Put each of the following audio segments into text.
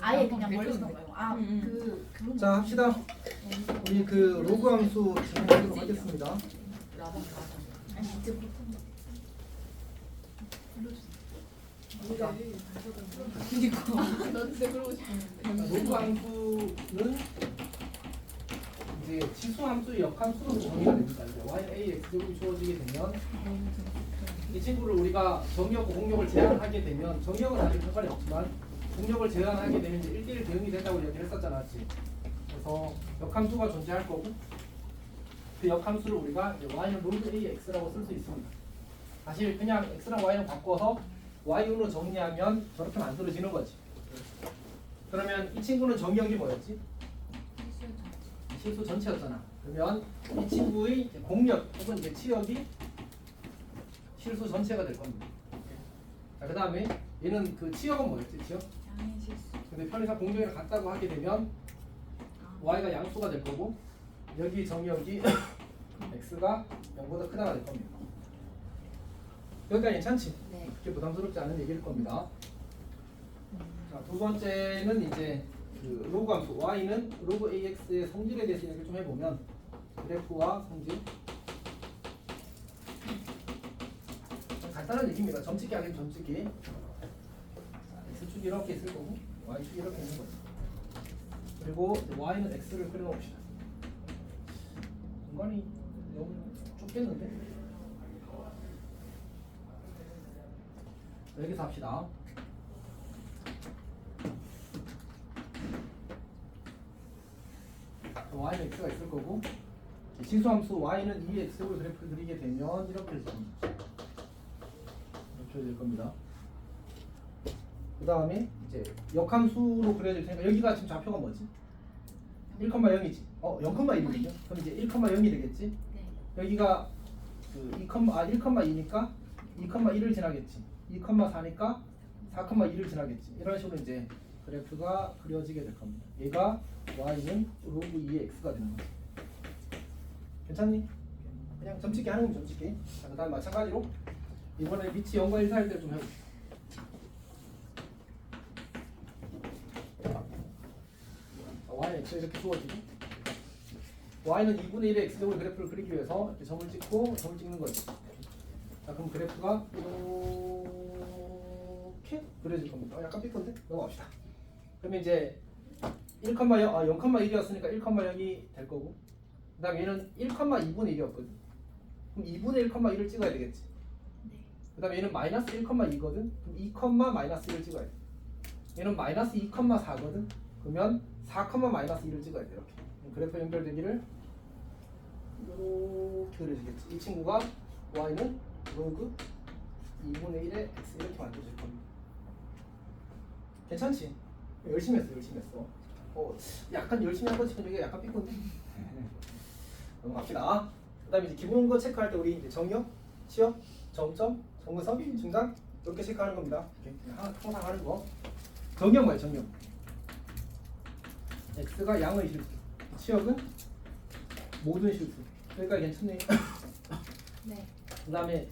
아예 그냥 멀리서 나와요. 그런 자 합시다. 우리 그 로그 함수 진행하도록 하겠습니다. 아니 이제부터 너한테 그러고 싶었는데. 로그 함수는 이제 치수 함수의 역함수로 정의가 됩니다. 이제 y, a, x 제곱이 주어지게 되면 이 친구를 우리가 정의하고 공력을 제한하게 되면 정의역은 아직 상관이 없지만 공력을 제한하게 되면 이제 1대1 대응이 된다고 얘기를 했었잖아. 그치? 그래서 역함수가 존재할 거고 그 역함수를 우리가 이제 y는 로그 a, x라고 쓸 수 있습니다. 사실 그냥 x랑 y는 바꿔서 y로 정리하면 저렇게 만들어지는 거지. 그러면 이 친구는 정의역이 뭐였지? 실수 전체였잖아. 그러면 이 친구의 공력 혹은 이제 치역이 실수 전체가 될 겁니다. 자, 그 다음에 얘는 그 치역은 뭐였지? 치역? 양의 실수. 근데 편의상 공력이랑 같다고 하게 되면 y가 양수가 될 거고 여기 정역이 x가 0보다 크다가 될 겁니다. 여기까지 괜찮지? 네. 그렇게 부담스럽지 않은 얘기일 겁니다. 자, 두 번째는 이제 그 로그 함수 y는 로그 ax의 성질에 대해서 얘기를 좀 해보면 그래프와 성질 간단한 얘기입니다. 점찍기 하긴 점찍기. x축이 이렇게 있을 거고 y축이 이렇게 있는 거죠. 그리고 y는 x를 그려놓읍시다. 공간이 너무 좁겠는데? 여기서 합시다. y는 x가 있을 거고 지수함수 y는 2x로 그래프를 그리게 되면 이렇게 될 겁니다. 이렇게 될 겁니다. 그 다음에 이제 역함수로 그려질 테니까 여기가 지금 좌표가 뭐지? 1,0이지. 0,1이죠. 그럼 이제 1,0이 되겠지. 네. 여기가 그 1,2니까 2,1을 지나겠지. 2,4니까 4,2를 지나겠지. 이런 식으로 이제 그래프가 그려지게 될 겁니다. 얘가 y는 로그 2x가 되는 거죠. 괜찮니? 그냥 점찍기 하는 건 점찍기. 자, 그 다음 마찬가지로 이번에 밑이 0과 1 사이일 때 좀 해볼게요. y는 x 이렇게 주어지고 y는 2분의 1의 x제곱 그래프를 그리기 위해서 이렇게 점을 찍고 점을 찍는 거죠. 자, 그럼 그래프가 이렇게 그려질 겁니다. 약간 삐끗한데? 넘어갑시다. 그러면 이제 0,1이었으니까 1,0이 될 거고 그 다음에 얘는 1,2분의 1이었거든. 그럼 2분의 1,1을 찍어야 되겠지. 그 다음에 얘는 마이너스 1,2거든. 그럼 2, 마이너스 1을 찍어야 돼. 얘는 마이너스 2,4거든. 그러면 4, 마이너스 1을 찍어야 돼. 이렇게. 그래프 연결되기를 이렇게 그려지겠지. 이 친구가 y는 로그 2분의 1의 x 이렇게 만들어질 겁니다. 괜찮지? 열심히 했어. 약간 열심히 한 거 지금 이게 약간 삐끗해. 넘어갑시다. 그 다음에 이제 기본 거 체크할 때 우리 이제 정역, 치역, 정점, 정근선, 중단 이렇게 체크하는 겁니다. 이렇게 항상 하는 거. 정역 뭐야? 정역. x가 양의 실수, 치역은 모든 실수. 그러니까 괜찮네. 네. 그 다음에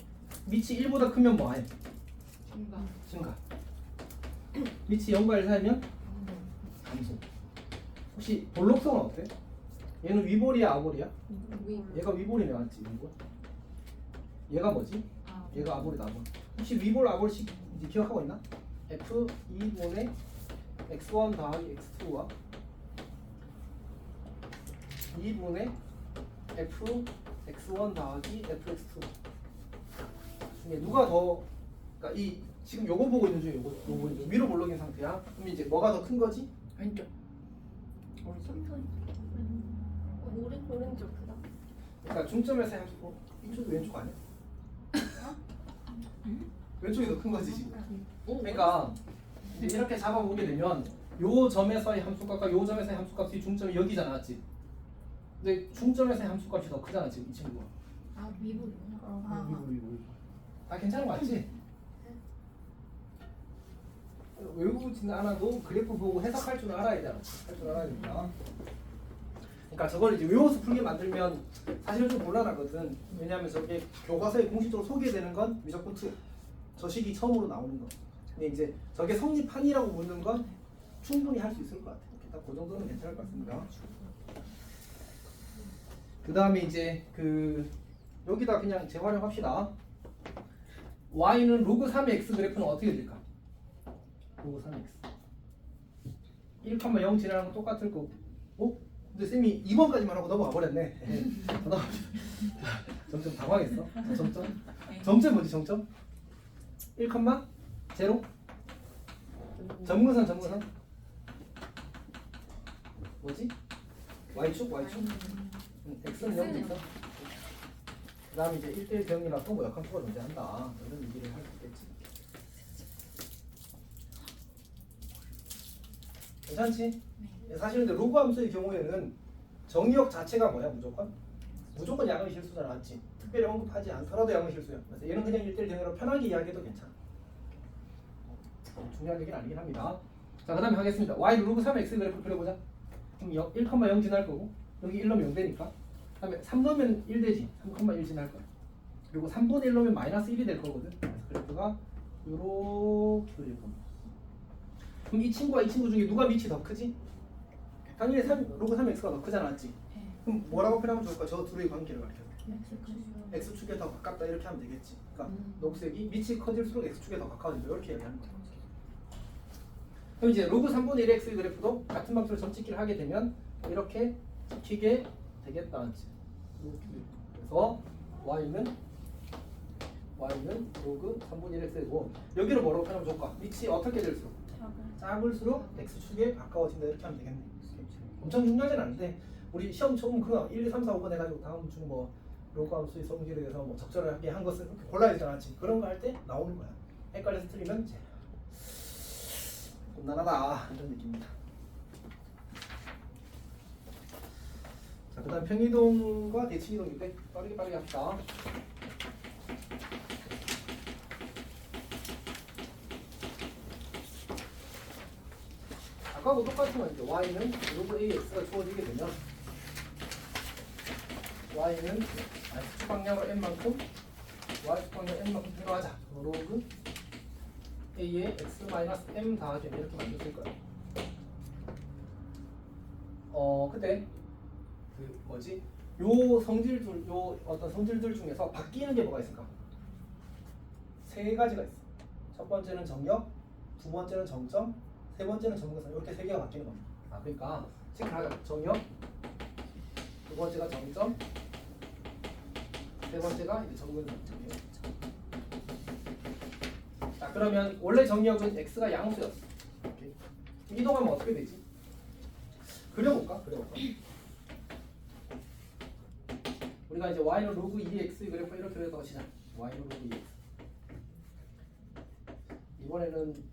밑이 1보다 크면 뭐해? 증가. 밑이 0과 1 사이면 감소. 혹시 볼록성은 어때? 얘는 위볼이야 아볼이야? 얘가 위볼이네. 맞지? 위볼. 얘가 뭐지? 얘가 아볼이다. 아볼. 혹시 위볼 아볼식 이제 기억하고 있나? f 2분의 x1 더하기 x2와 2분의 f x1 더하기 fx2 중에 누가 더, 그러니까 이 지금 요거 보고 있는 중에 요거 위로 볼록인 상태야. 그럼 이제 뭐가 더 큰 거지? 왼쪽. 오른쪽 크다. 그러니까 중점에서 함수. 이쪽이 왼쪽 아니야? 왼쪽이 더 큰 거지 지금. 그러니까 이제 이렇게 잡아보게 되면 요 점에서의 함수값과 요 점에서의 함수값이 중점이 여기잖아, 맞지? 근데 중점에서의 함수값이 더 크잖아 지금 이 친구가. 위볼이구나. 위볼. 다 괜찮은 거 맞지? 외우지는 않아도 그래프 보고 해석할 줄 알아야 돼. 할 줄 알아야 됩니다. 그러니까 저걸 이제 외워서 풀게 만들면 사실은 좀 곤란하거든. 왜냐하면 저게 교과서에 공식적으로 소개되는 건 무조건 2. 저 식이 처음으로 나오는 거. 근데 이제 저게 성립한이라고 묻는 건 충분히 할 수 있을 것 같아요. 이렇게 딱 그 정도는 괜찮을 것 같습니다. 그 다음에 이제 여기다 그냥 재활용합시다. y는 로그 3의 x 그래프는 어떻게 될까? 로그 3x 1,0 지나는 건 똑같을 거고. 근데 쌤이 2번까지만 하고 넘어가 버렸네. 점점 당황했어. 점점 뭐지? 점점 1, 0 점근선 뭐지? y축 x는 0 있어. 그 다음에 이제 1대1 대응이라서 뭐 역함수가 존재한다. 이런 얘기를 할 수 있겠지. 괜찮지? 사실 근데 로그 함수의 경우에는 정의역 자체가 뭐야? 무조건 양의 실수잖아. 맞지? 특별히 언급하지 않더라도 양의 실수야. 그래서 얘는 그냥 1대1 대응으로 편하게 이야기해도 괜찮아. 중요한 얘기는 아니긴 합니다. 자, 그 다음에 하겠습니다. y 로그 3의 x 그래프 그려보자. 그럼 1,0 지날 거고 여기 1 넣으면 0 되니까. 그 다음에 3 넣으면 1 되지. 3,1 지날 거야. 그리고 3분의 1 넣으면 마이너스 1이 될 거거든. 그래서 그래프가 요렇게 그릴 겁니다. 그럼 이 친구와 이 친구 중에 누가 밑이 더 크지? 당연히 로그 3x가 더 크잖아, 맞지? 그럼 뭐라고 표현하면 좋을까? 저 둘의 관계를 가르쳐. x축에 더 가깝다 이렇게 하면 되겠지. 그러니까 녹색이 밑이 커질수록 x축에 더 가까워진다 이렇게 얘기하는 거야. 그럼 이제 로그 3분의 1 x 그래프도 같은 방식으로 점찍기를 하게 되면 이렇게 찍히게 되겠다, 맞지? 그래서 y는 로그 3분의 1 x이고 여기를 뭐라고 표현하면 좋을까? 밑이 어떻게 될수록? 작을수록 x축에 가까워진다 이렇게 하면 되겠네. 엄청 중요하진 않은데 우리 시험 처음 그거 1, 2, 3, 4, 5번 해가지고 다음 중 뭐 로그 함수의 성질에 대해서 뭐 적절하게 한 것을 이렇게 골라야 되잖아. 그런 거 할 때 나오는 거야. 헷갈려서 틀리면 이제 곤란하다 이런 느낌입니다. 자, 그다음 평이동과 대칭이동인데 빠르게 합시다. 아까하고 똑같은 건 이제 y는 로그 ax가 주어지게 되면 y는 x축 방향으로 n만큼 y축 방향 n만큼 표현하자. 로그 a의 x 마이너스 m 더하기 m 이렇게 만들 거야. 그때 요 성질들 요 어떤 성질들 중에서 바뀌는 게 뭐가 있을까? 세 가지가 있어. 첫 번째는 정역, 두 번째는 정점, 세 번째는 점근선. 이렇게 세 개가 바뀌는 겁니다. 그러니까 체크하자. 정역, 두 번째가 정점, 세 번째가 이제 점근선. 자, 그러면 원래 정역은 x가 양수였어. 이렇게. 이동하면 어떻게 되지? 그려볼까? 우리가 이제 y는 로그 2x 그래프 이렇게 해서 시작. y는 로그 2x. 이번에는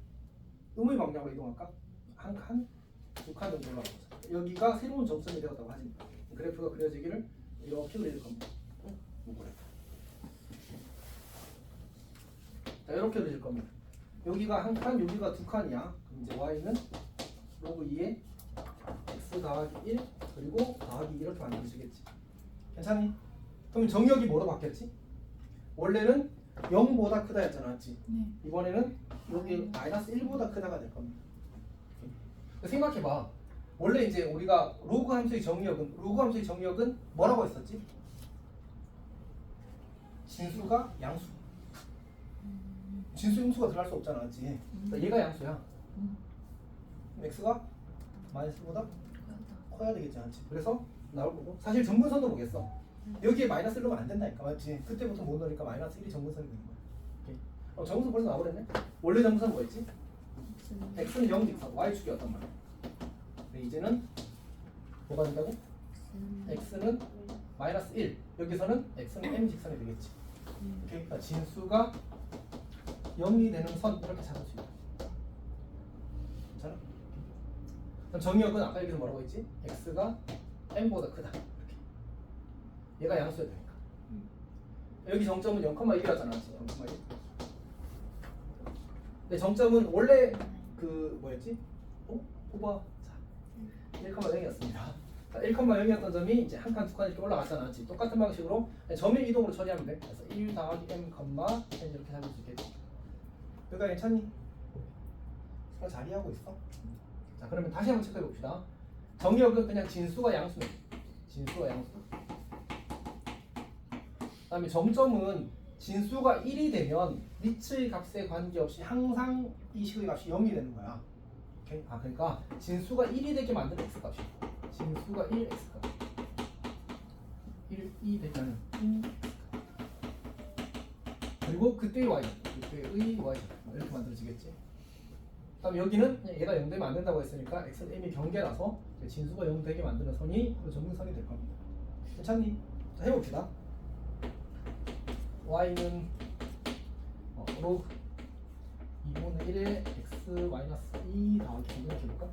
음의 방향으로 이동할까? 한 칸? 두 칸 정도 올라가보자. 여기가 새로운 점선이 되었다고 하지. 그래프가 그려지기를 이렇게 그릴 겁니다. 자, 이렇게 그릴 겁니다. 여기가 한 칸, 여기가 두 칸이야. 그럼 이제 y는 로그 2에 x 더하기 1 그리고 더하기 2 이렇게 만들어지겠지. 괜찮니? 그럼 정역이 뭐로 바뀌었지? 원래는 0보다 크다 했잖아, 맞지? 이번에는 여기 마이너스 1보다 크다가 될 겁니다. 생각해봐. 원래 이제 우리가 로그 함수의 정역은 뭐라고 했었지? 진수가 양수. 진수 음수가 들어갈 수 없잖아, 맞지? 그러니까 얘가 양수야. x가 마이너스보다 커야 되겠지, 않지? 그래서 나올 거고. 사실 점근선도 보겠어. 여기에 마이너스 1 넣으면 안 된다니까, 맞지? 그때부터 못 넣으니까 마이너스 1이 점근선이 되는 거야. 점근선 벌써 나오랬네? 원래 점근선 뭐였지? x는 0 직선, y축이었단 말이야. 근데 이제는 뭐가 된다고? x는 마이너스 1. 여기서는 x는 m 직선이 되겠지. 그러니까 진수가 0이 되는 선 이렇게 잡을 수 있다. 괜찮아? 그럼 정의역은 아까 여기서 뭐라고 했지? x가 m보다 크다. 이렇게. 얘가 양수여야 되니까. 여기 정점은 0,1이었잖아. 0,1. 근데 정점은 원래 뭐였지? 오버 1,0이었습니다. 1,0이었던 점이 이제 한 칸, 두 칸 이렇게 올라갔잖아. 똑같은 방식으로 점의 이동으로 처리하면 돼. 그래서 1 더하기 m, n 이렇게 잡을 수 있겠지. 여기가 괜찮니? 잘 자리하고 있어? 자 그러면 다시 한번 체크해 봅시다. 정역은 그냥 진수가 양수네. 진수가 양수. 그다음에 정점은 진수가 1이 되면 리츠의 값에 관계없이 항상 이 식의 값이 0이 되는 거야. 오케이? 아 그러니까 진수가 1이 되게 만드는 x 값이. 진수가 1 x 값. 1이 되면 그리고 그때의 y 그때의 y 이렇게 만들어지겠지. 그다음 여기는 얘가 0 되면 안 된다고 했으니까 x는 m이 경계라서 진수가 0 되게 만드는 선이 그 정근선이 될 겁니다. 괜찮니? 자, 해봅시다. y는 로그 2분의 1에 x 마이너스 2 더하기 정근을 해볼까?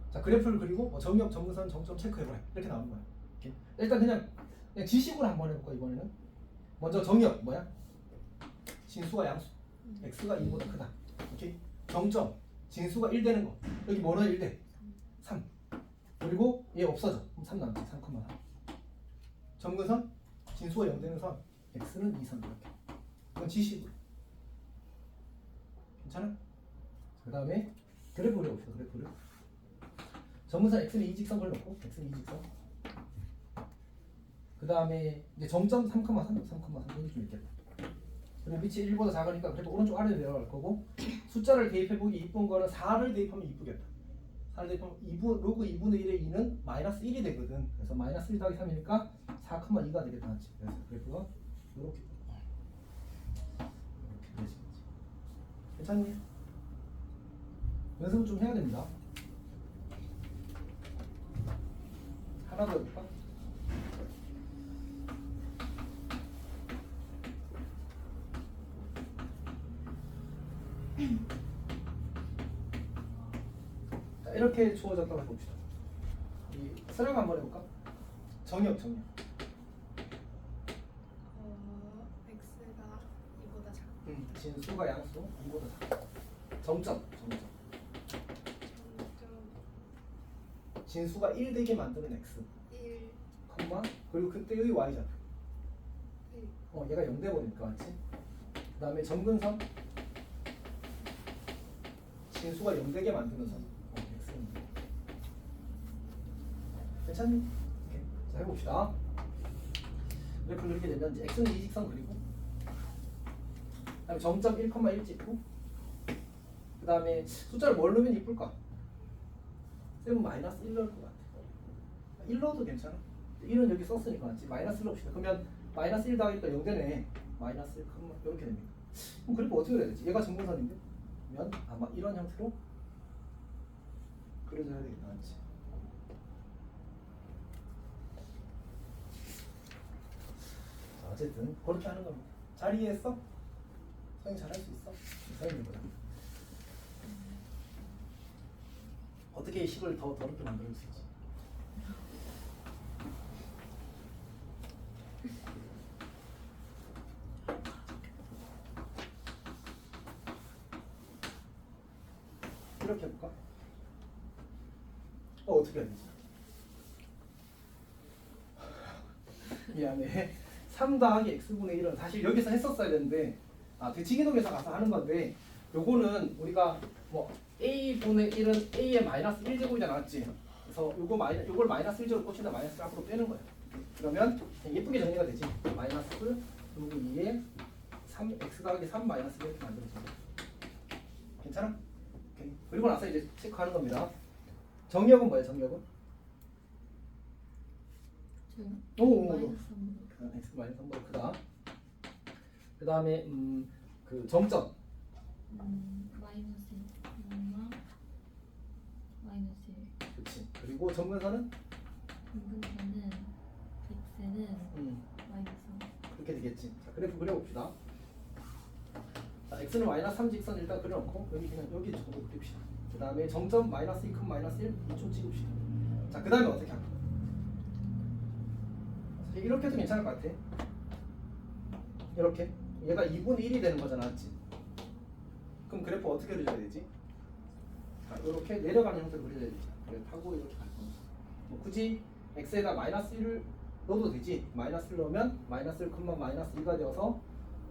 자 그래프를 그리고 정역, 정근선, 정점 체크해보라 이렇게 나오는 거야. 이렇게. 일단 그냥 지식으로 한번 해볼까 이번에는. 먼저 정역 뭐야? 진수가 양수 x가 2보다 크다. 오케이? 정점 진수가 1 되는 거 여기 뭐는 1돼? 3 그리고 얘 없어져 그럼 3 남지 3,3 정근선 진수가 0 되는 선 x는 2선 이렇게 이건 지식으로 괜찮아? 그 다음에 그래프를 해봅시다. 그래프를 정근선 x는 2직선 걸놓고 x는 2직선 그 다음에 이제 정점 3,3 여기 좀 있겠다. 그리고 밑이 1보다 작으니까 그래도 오른쪽 아래로 내려갈 거고 숫자를 대입해보기 이쁜 거는 4를 대입하면 이쁘겠다. 4를 대입하면 2분, 로그 2분의 1의 2는 마이너스 1이 되거든. 그래서 마이너스 1 더하기 3이니까 4,2가 되겠다. 맞지? 그래서 그래프가 이렇게 되지. 괜찮니? 연습을 좀 해야 됩니다. 하나 더 해볼까? 자, 이렇게 주어졌다고 해봅시다. 이 수령 한번 해볼까? 정역. x가 2보다 작다. 진수가 양수 2보다 작다. 정점. 진수가 1 되게 만드는 x 1, 컴마 그리고 그때의 y잖아. 1. 얘가 0 돼버리니까 맞지? 그 다음에 정근선 진수가 0 되게 만드는 선 x는 괜찮니? 오케이. 자 해봅시다. 그래프를 그리게 되면 이제 x는 2직선 그리고 그 다음에 점점 1,1 찍고 그 다음에 숫자를 뭘 넣으면 이쁠까? 쌤은 마이너스 1 넣을 것 같아. 1 넣어도 괜찮아. 1은 여기 썼으니까 맞지? 마이너스 1 넣읍시다. 그러면 마이너스 1 더하니까 0 되네. 마이너스 1, 이렇게 됩니다. 그럼 그래프 어떻게 그려야 되지? 얘가 정근선인데? 그러면 아마 이런 형태로 그려져야 되겠다. 맞지? 자, 어쨌든 그렇게 하는 겁니다. 잘 이해했어? 서영 잘할 수 있어? 서영이보다 어떻게 이 식을 더 더럽게 만들 수 있지? 이렇게 해볼까? 어떻게 해야 되지? 미안해. 3 더하기 x분의 1은 사실 여기서 했었어야 되는데 대칭이동에서 가서 하는 건데 요거는 우리가 뭐 a분의 1은 a의 마이너스 1제곱이잖아 맞지? 그래서 요걸 마이너스 1제곱 꽂히다 마이너스 앞으로 빼는 거야. 그러면 예쁘게 정리가 되지. 마이너스 로그 2에 3x 더하기 3 마이너스 이렇게 만들어져. 괜찮아? 오케이. 그리고 나서 이제 체크하는 겁니다. 정역은 뭐예요? 정역은? 저요? 마이너스 3보다 x 마이너스 3보다 크다. 그 다음에 그 정점 마이너스 1, 마이너스 1. 그렇지. 그리고 정근선은 분분선은 x는 마이너스 3. 그렇게 되겠지. 자 그래프 그려봅시다. 자 x는 마이너스 3 직선 일단 그려놓고 여기 그냥 여기 정도 그립시다. 그 다음에 정점 마이너스 2, 마이너스 1 이쪽 찍읍시다. 자 그 다음에 어떻게 할까? 이렇게 해도 괜찮을 것 같아. 이렇게 얘가 2분의 1이 되는 거잖아 맞지? 그럼 그래프 어떻게 그려줘야 되지? 자 이렇게 내려가는 형태로 그려야 되지. 그래 타고 이렇게 갈 겁니다. 뭐 굳이 x에다 마이너스 1을 넣어도 되지. 마이너스 1 넣으면 마이너스 1, 마이너스 2가 되어서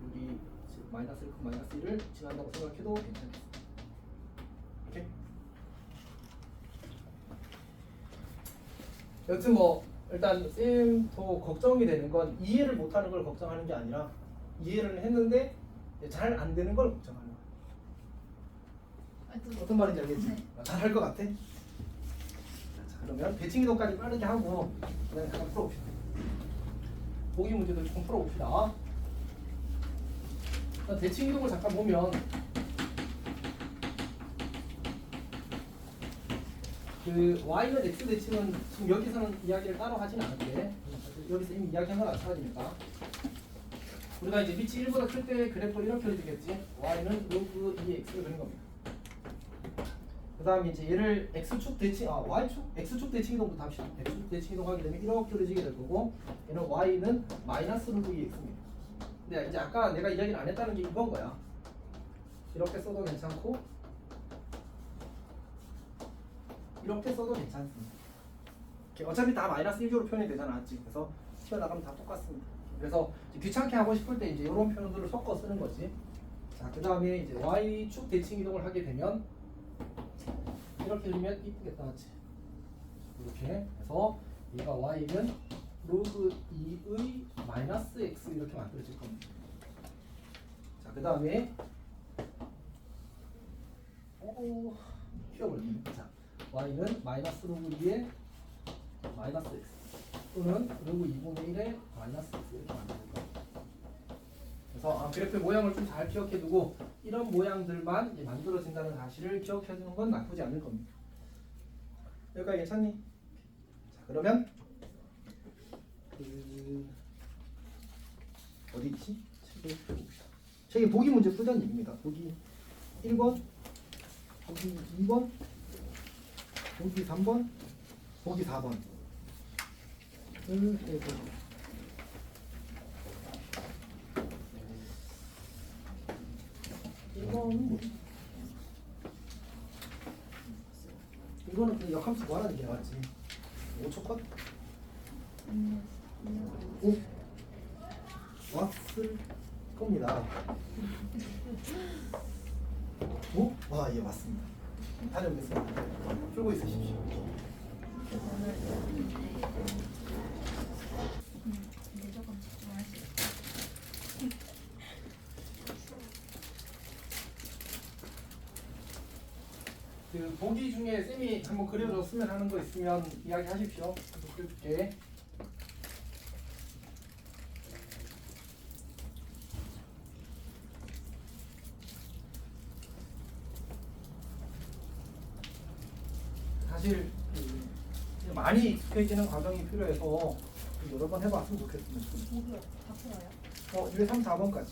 여기 마이너스 1, 마이너스 1을 지난다고 생각해도 괜찮겠어. 오케이? 여튼 뭐 일단 쌤도 걱정이 되는 건 이해를 못하는 걸 걱정하는 게 아니라 이해를 했는데 잘 안 되는 걸 걱정하는 거야. 어떤 말인지 알겠지? 네. 잘 할 것 같아? 자, 그러면 대칭 이동까지 빠르게 하고 그다음에 잠깐 풀어봅시다. 보기 문제도 조금 풀어봅시다. 대칭 이동을 잠깐 보면 그 y는 x 대칭은 지금 여기서는 이야기를 따로 하진 않을게. 여기서 이미 이야기한 거랑 마찬가지니까. 우리가 이제 빛이 1보다 클 때 그래프를 이렇게 그려주겠지. y는 로그 2x를 그린 겁니다. 그 다음에 이제 얘를 x축 대칭, y축, x축 대칭 이동부터 합시다. x축 대칭 이동하게 되면 이렇게 그려지게 될 거고, 얘는 y는 마이너스 로그 2x입니다. 근데 이제 아까 내가 이야기를 안 했다는 게 이건 거야. 이렇게 써도 괜찮고, 이렇게 써도 괜찮습니다. 어차피 다 마이너스 1조로 표현이 되잖아, 맞지? 그래서 튀어나가면 다 똑같습니다. 그래서 귀찮게 하고 싶을 때 이제 이런 표현들을 섞어 쓰는 거지. 자, 그 다음에 이제 y축 대칭 이동을 하게 되면 이렇게 그리면 이쁘겠다, 맞지? 이렇게 해서 얘가 y는 로그 2의 마이너스 x 이렇게 만들어질 겁니다. 자, 그 다음에 휘어버렸네. 자, y는 마이너스 로그 2의 마이너스 x 또는 로그 2분의 1의 마이너스 x 이렇게 만드는 거예요. 그래서 그래프의 모양을 좀 잘 기억해두고 이런 모양들만 이제 만들어진다는 사실을 기억해두는 건 나쁘지 않을 겁니다. 여기까지 괜찮니? 자, 그러면 어디 있지? 책에 펴봅시다. 책에 보기 문제 풀자는 얘기입니다. 보기 1번, 보기 2번, 보기 3번, 보기 4번. 이거는 뭐지? 이거는 그냥 역함수 구하라는 게 맞지. 5초 컷? 오? 왔을 겁니다. 오? 와, 예, 맞습니다. 다녀오겠습니다. 풀고 있으십시오. 무조건 집중할 수 있어. 그 보기 중에 쌤이 한번 그려줬으면 하는 거 있으면 이야기하십시오. 그려줄게. 사실 많이 익숙해지는 과정이 필요해서 여러 번 해봤으면 좋겠습니다. 모두 다 풀어요? 이게 3, 4번까지.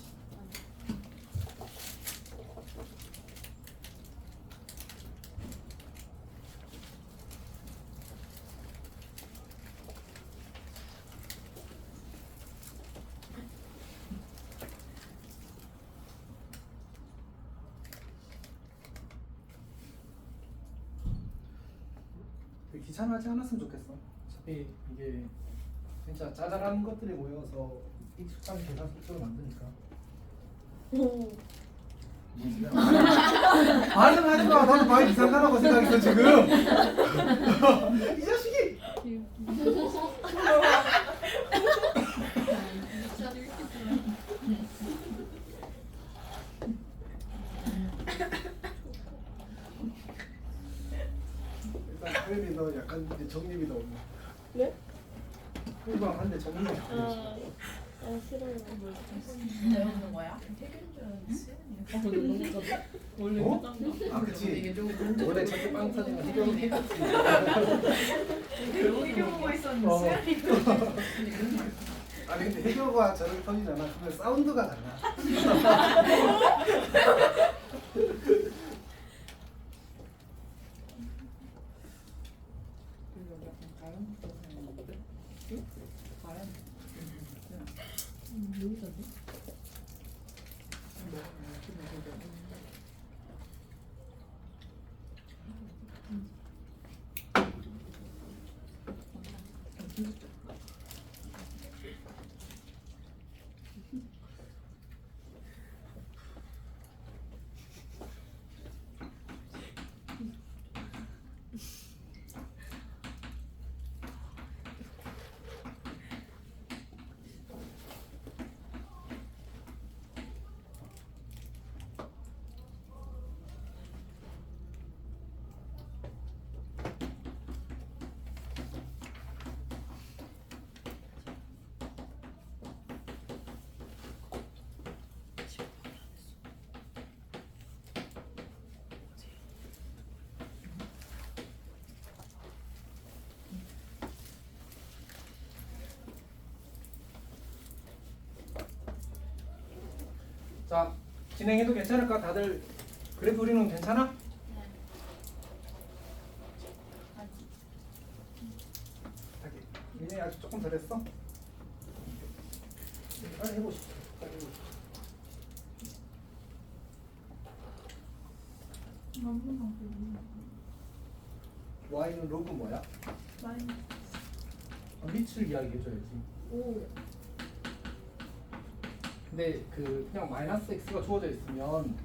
귀찮아하지 않았으면 좋겠어. 어차피 이게 진짜 짜잘한 것들이 모여서 익숙한 계산 속도를 만드니까. 말은 하지 마. 나도 말 이상하다고 생각했어 지금. 이 자식이. 일단 하림이 너 약간 이제 정립이 너무. 네? 후방 한데 정립이 안 돼. 싫어요. 배우는 거야? 원래 어? 아 그치. 원래 저렇게 빵 터지면 해결을 해야지. 결국에 경우가 있었는데 어. 수연이 아니 근데 해결과 저렇게 터지잖아. 그러면 사운드가 달라. 자, 진행해도 괜찮을까? 다들 그래프 그리는 건 괜찮아? 아직. 자기, 니네 아직 조금 덜 했어? 빨리 해보시죠. 빨리 해보시죠. 너무 y는 로그 뭐야? 많이. 밑을 이야기해줘야지. 오. 근데 그냥 마이너스 x가 주어져 있으면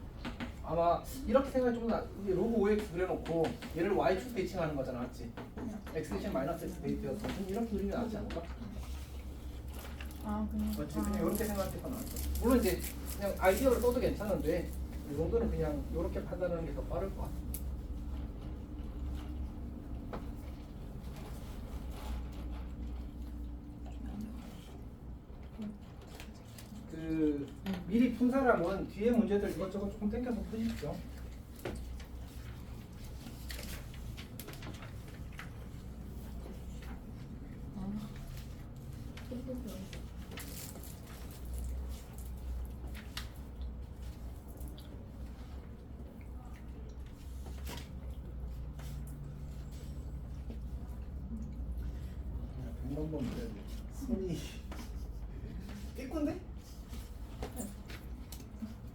아마 이렇게 생각이 좀 나. 이게 로그 5x 그려놓고 얘를 y축 대칭하는 거잖아, 맞지? x 대신 마이너스 x 데이트여서 이렇게 그리면 낫지 않을까? 아 그냥. 맞지? 그냥 이렇게 생각하니까 나았어. 물론 이제 그냥 아이디어를 써도 괜찮은데 이 정도는 그냥 이렇게 판단하는 게 더 빠를 것 같아. 미리 푼 사람은 뒤에 문제들 이것저것 조금 땡겨서 푸십시오. 한번 그래도 손이 깨끗한데?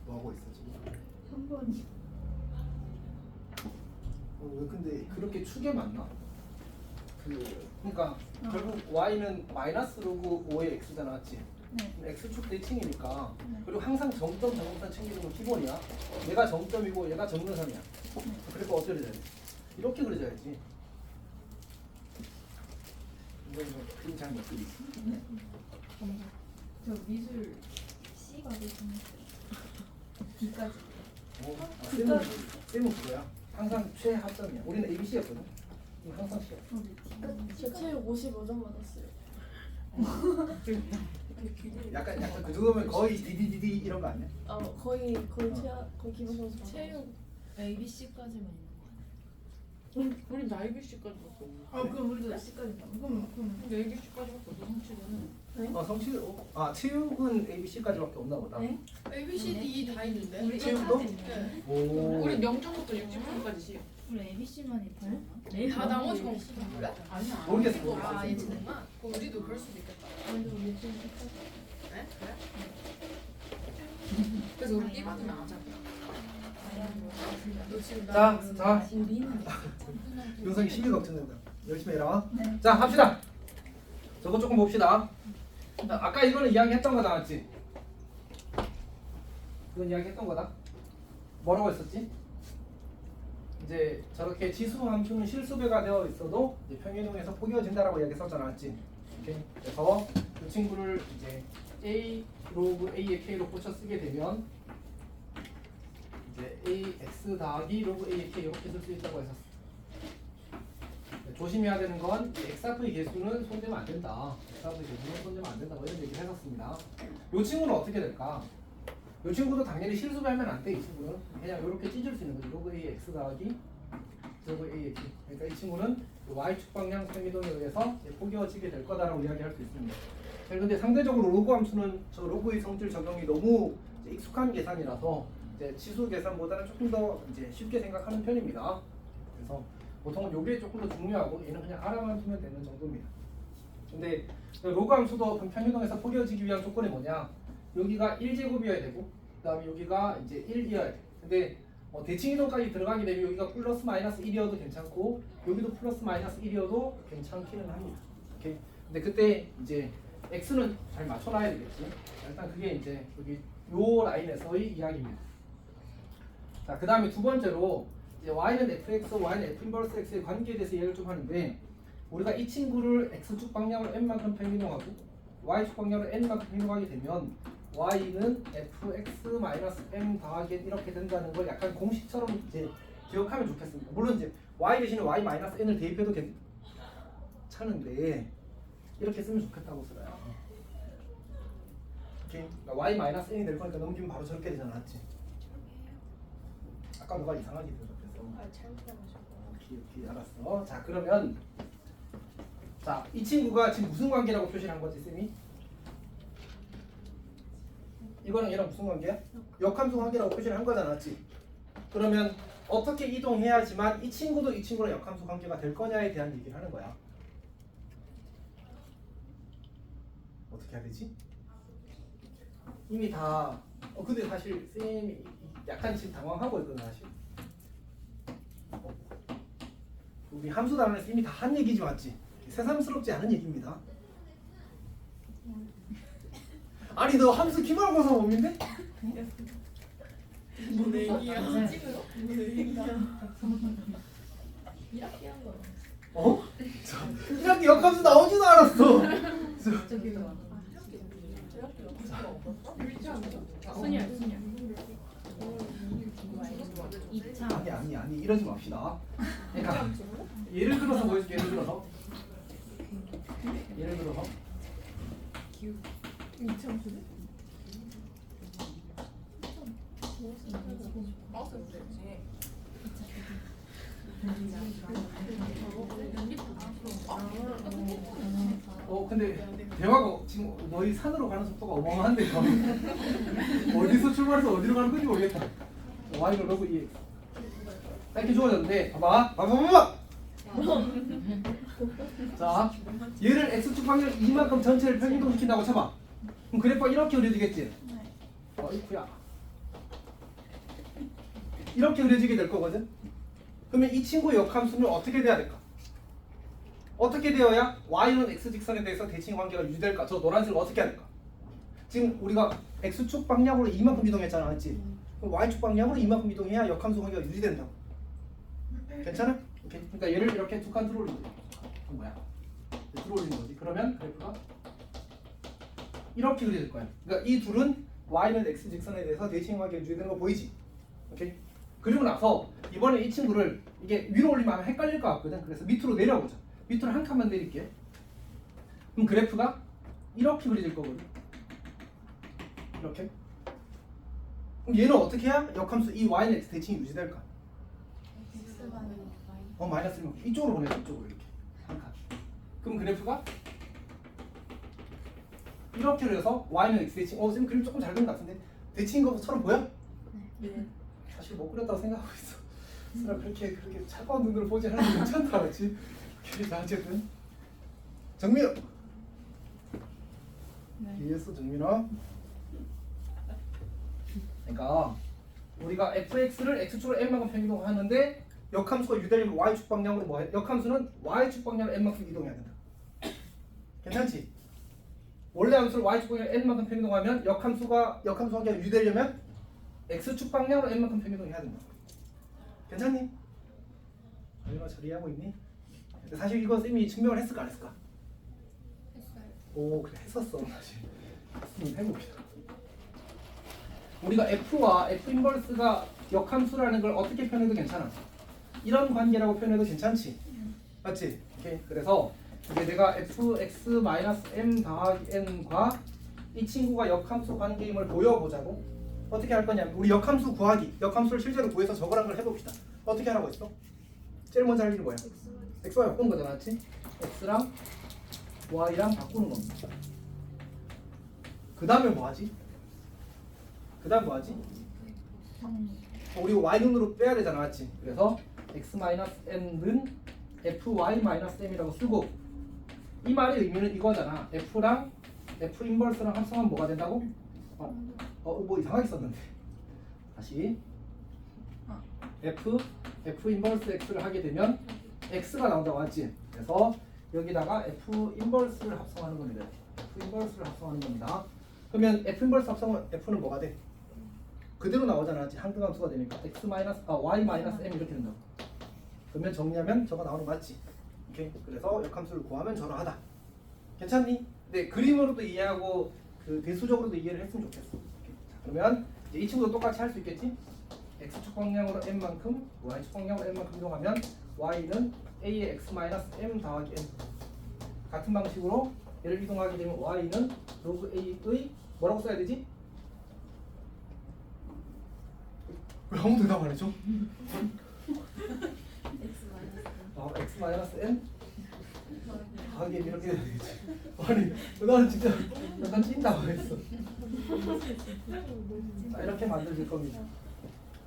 뭐 하고 있어 지금? 한 번이. 왜 근데 그렇게 축에 맞나? 그러니까 결국 y는 마이너스 로그 5의 x잖아, 맞지? 네. x축 대칭이니까. 네. 그리고 항상 정점 정선 챙기는 건 기본이야. 얘가 정점이고 얘가 정근선이야. 그리고 어떻게 그려야지? 이렇게 그려야지. 이거 그림 잘못 그리. 저 미술 C가 되게 재밌어요. D까지. 쌤은 그거야. 항상 최하점이야. 우리는 ABC였거든. 항상 C야. 저 체육 55점 받았어요. 약간 그 정도면 거의 DDDD 이런 거 아니야? 거의 거의 기본 점수. 체육 ABC까지만 있는 우리 나 ABC까지 봤어. 그럼 우리도 C까지 나. 그럼. 근데 ABC까지 봤어. 성취는. 체육은 ABC까지밖에 없나 보다. 네? A, B, C, D 다 있는데. 우리 체육도? 네. 오. 우리 0점부터 60점까지 시. 우리 ABC만 있나요? 다 나머지가 없어. 그래? 아니야. 모르겠어. 아, 예체능만? 그럼 우리도 그럴 수도 있겠다. 우리도 미술 C까지. 네? 그래? 그래서 우리 B 받으면 안 하자. 너 지금 자, 우리는 윤성이 시비 걱정된다. 열심히 해라. 네. 자, 합시다. 저거 조금 봅시다. 아까 이거는 이야기했던 거다, 맞지? 이건 이야기했던 거다. 뭐라고 했었지? 이제 저렇게 지수 함수는 실수배가 되어 있어도 이제 평행이동에서 포기해진다라고 이야기했었잖아, 맞지? 오케이. 그래서 이 친구를 이제 a 로그 a의 k로 고쳐 쓰게 되면 이제 ax 더하기 로그 a의 k 이렇게 쓸 수 있다고 했었어. 조심해야 되는 건 x좌표의 개수는 손대면 안 된다. x좌표의 개수는 손대면 안 된다. 뭐 이런 얘기를 했었습니다. 이 친구는 어떻게 될까? 이 친구도 당연히 실수배하면 안 돼. 이 친구는 그냥 이렇게 찢을 수 있는 거지. 로그 a x 더하기 로그 a x. 그러니까 이 친구는 y축 방향 평이동에 의해서 포개어지게 될 거다라고 이야기할 수 있습니다. 근데 상대적으로 로그 함수는 저 로그의 성질 적용이 너무 이제 익숙한 계산이라서 이제 지수 계산보다는 조금 더 이제 쉽게 생각하는 편입니다. 그래서 보통은 요게 조금 더 중요하고 얘는 그냥 알아만 두면 되는 정도입니다. 근데 로그 함수도 평행이동에서 포개어지기 위한 조건이 뭐냐? 여기가 1제곱이어야 되고 그 다음에 여기가 이제 1이어야 돼. 근데 대칭 이동까지 들어가게 되면 여기가 플러스 마이너스 1이어도 괜찮고 여기도 플러스 마이너스 1이어도 괜찮기는 합니다. 오케이. 근데 그때 이제 x는 잘 맞춰놔야 되겠지. 일단 그게 이제 여기 요 라인에서의 이야기입니다. 자, 그 다음에 두 번째로 이제 y는 fx, y는 f 인버스 x의 관계에 대해서 이야기를 좀 하는데 우리가 이 친구를 x축 방향으로 n만큼 평행이동하고 y축 방향으로 n만큼 평행이동하게 되면 y는 fx-m 더하기 n 이렇게 된다는 걸 약간 공식처럼 이제 기억하면 좋겠습니다. 물론 이제 y 대신에 y-n을 대입해도 괜찮은데 이렇게 쓰면 좋겠다고 써요. 오케이. 그러니까 y-n이 될 거니까 넘기면 바로 저렇게 되잖아, 맞지? 아까 너가 이상하게 대답해서. 잘못해가지고. 오케이, 알았어. 자, 그러면 자, 이 친구가 지금 무슨 관계라고 표시를 한 거지, 쌤이? 이거는 얘랑 무슨 관계야? 역함수 관계라고 표시를 한 거잖아, 맞지? 그러면 어떻게 이동해야지만 이 친구도 이 친구랑 역함수 관계가 될 거냐에 대한 얘기를 하는 거야. 어떻게 해야 되지? 이미 다 근데 사실 쌤이 약간 지금 당황하고 있거든 사실. 우리 함수 단원에서 이미 다 한 얘기지 맞지? 새삼스럽지 않은 얘기입니다. 아니 너 함수 기말고사 몸인데? 뭐 내기야. 찍으러? 이렇게 한 거. 어? 이렇게 역함수 나오지도 않았어. 순열 순열. 2차. 아니 이러지 맙시다. 그러니까 예를 들어서 보여줄게. 예를 들어서 마우스 되지. 근데 대화가 지금 너희 산으로 가는 속도가 어마어마한데 이거. 어디서 출발해서 어디로 가는 건지 모르겠다. Y를 넣고 이 이렇게 주어졌는데 봐봐. 자, 얘를 x축 방향 이만큼 전체를 평행이동시킨다고 쳐봐. 그럼 그래프가 이렇게 그려지겠지? 어이쿠야. 이렇게 그려지게 될 거거든? 그러면 이 친구의 역함수는 어떻게 돼야 될까? 어떻게 되어야 y는 x직선에 대해서 대칭 관계가 유지될까? 저 노란색을 어떻게 해야 될까? 지금 우리가 x축 방향으로 이만큼 이동했잖아, 맞지? 그럼 y축 방향으로 이만큼 이동해야 역함수 관계가 유지된다고. 괜찮아? 오케이. 그러니까 얘를 이렇게 두 칸 들어올리는 거야. 뭐야? 들어올리는 거지. 그러면 그래프가 이렇게 그려질 거야. 그러니까 이 둘은 y는 x직선에 대해서 대칭 관계가 유지되는 거 보이지? 오케이. 그리고 나서 이번에 이 친구를 이게 위로 올리면 아마 헷갈릴 것 같거든. 그래서 밑으로 내려보자. 밑으로 한 칸만 내릴게. 그럼 그래프가 이렇게 그려질 거거든. 이렇게. 그럼 얘는 어떻게 해야 역함수 이 y는 x 대칭이 유지될까? 마이너스 1만 이쪽으로 보내줘. 이쪽으로 이렇게 한 칸. 그럼 그래프가 이렇게 그려서 y는 x 대칭. 쌤 그림 조금 잘 그린 것 같은데 대칭인 것처럼 보여? 네. 사실 못 그렸다고 생각하고 있어. 사람 그렇게 차가운 눈으로 보지 않아도 괜찮다, 그렇지? 자, 어쨌든 정민아. 이해했어, 정민아? 그러니까 우리가 fx를 x축으로 n만큼 평이동하는데 역함수가 유대되면 y축 방향으로 뭐해? 역함수는 y축 방향으로 n만큼 이동해야 된다. 괜찮지? 원래 함수를 y축 방향으로 n만큼 평이동하면 역함수 관계가 유대되려면 x축 방향으로 n만큼 평이동해야 된다. 괜찮니? 정민아 잘 이해하고 있니? 사실 이거 쌤이 증명을 했을까 안 했을까? 했어요. 오 그래 했었어 사실. 해봅시다. 우리가 f와 f 인버스가 역함수라는 걸 어떻게 표현해도 괜찮아. 이런 관계라고 표현해도 괜찮지. 맞지? 오케이. 그래서 이제 내가 fx-m 더하기 n과 이 친구가 역함수 관계임을 보여보자고. 어떻게 할 거냐면 우리 역함수 구하기. 역함수를 실제로 구해서 적으라는 걸 해봅시다. 어떻게 하라고 했어? 제일 먼저 할 일이 뭐야? x와 바꾸는 거잖아, 맞지? x랑 y랑 바꾸는 겁니다. 그 다음에 뭐하지? 우리 y눈으로 빼야 되잖아, 맞지? 그래서 x-n은 fy-m이라고 쓰고 이 말의 의미는 이거잖아. f랑 f 인버스랑 합성하면 뭐가 된다고? 뭐 이상하게 썼는데 다시 f 인버스 x를 하게 되면 x가 나온다고 했지. 그래서 여기다가 f 인버스를 합성하는 겁니다. f 인버스를 합성하는 겁니다. 그러면 f 인버스 합성은 f는 뭐가 돼? 그대로 나오잖아. 한글 함수가 되니까 y-m 이렇게 된다고. 그러면 정리하면 저거 나오는 거 맞지? 오케이. 그래서 역함수를 구하면 저러하다. 괜찮니? 네, 그림으로도 이해하고 그 대수적으로도 이해를 했으면 좋겠어. 오케이. 자, 그러면 이제 이 친구도 똑같이 할 수 있겠지? x축 방향으로 n만큼, y축 방향으로 n만큼 이동하면 y는 a의 x-m 더하기 n. 같은 방식으로 얘를 이동하게 되면 y는 로그 a의 뭐라고 써야 되지? 왜 아무도 대답 안 해줘? x-n 더하기 n 이렇게 돼야 되겠지. 아니 나는 진짜 약간 찐다고 했어. 자, 이렇게 만들어질 겁니다.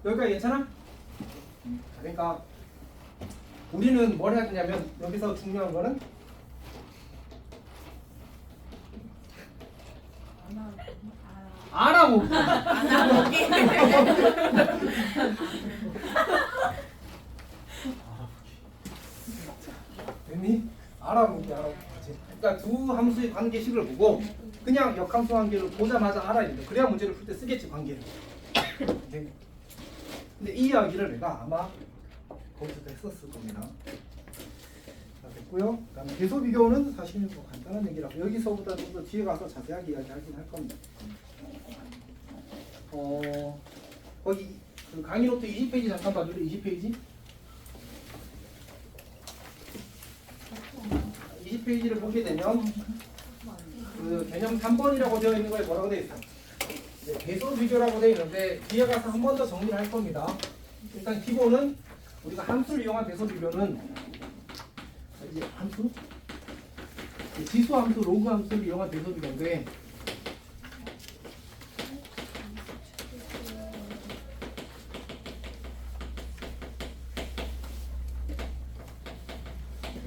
여기까지 괜찮아? 그러니까 우리는 뭘 해야 되냐면 여기서 중요한 거는 알아보기. 됐니? 알아보기. 그러니까 두 함수의 관계식을 보고 그냥 역함수 관계를 보자마자 알아야 돼. 그래야 문제를 풀 때 쓰겠지 관계를. 네. 근데 이 이야기를 내가 아마 거기서 했었을 겁니다. 자, 됐고요. 그다음에 계소 비교는 사실은 뭐 간단한 얘기라고 여기서보다 좀 더 뒤에 가서 자세하게 이야기하긴 할 겁니다. 거기 그 강의 노트 20페이지 잠깐 봐줄래? 20페이지? 20페이지를 보게 되면 그 개념 3번이라고 되어 있는 거에 뭐라고 되어 있어요? 네, 계소 비교라고 되어 있는데 뒤에 가서 한 번 더 정리를 할 겁니다. 일단 기본은 우리가 함수를 이용한 계소 비교는 이제 함수? 지수 함수, 로그 함수를 이용한 계소 비교인데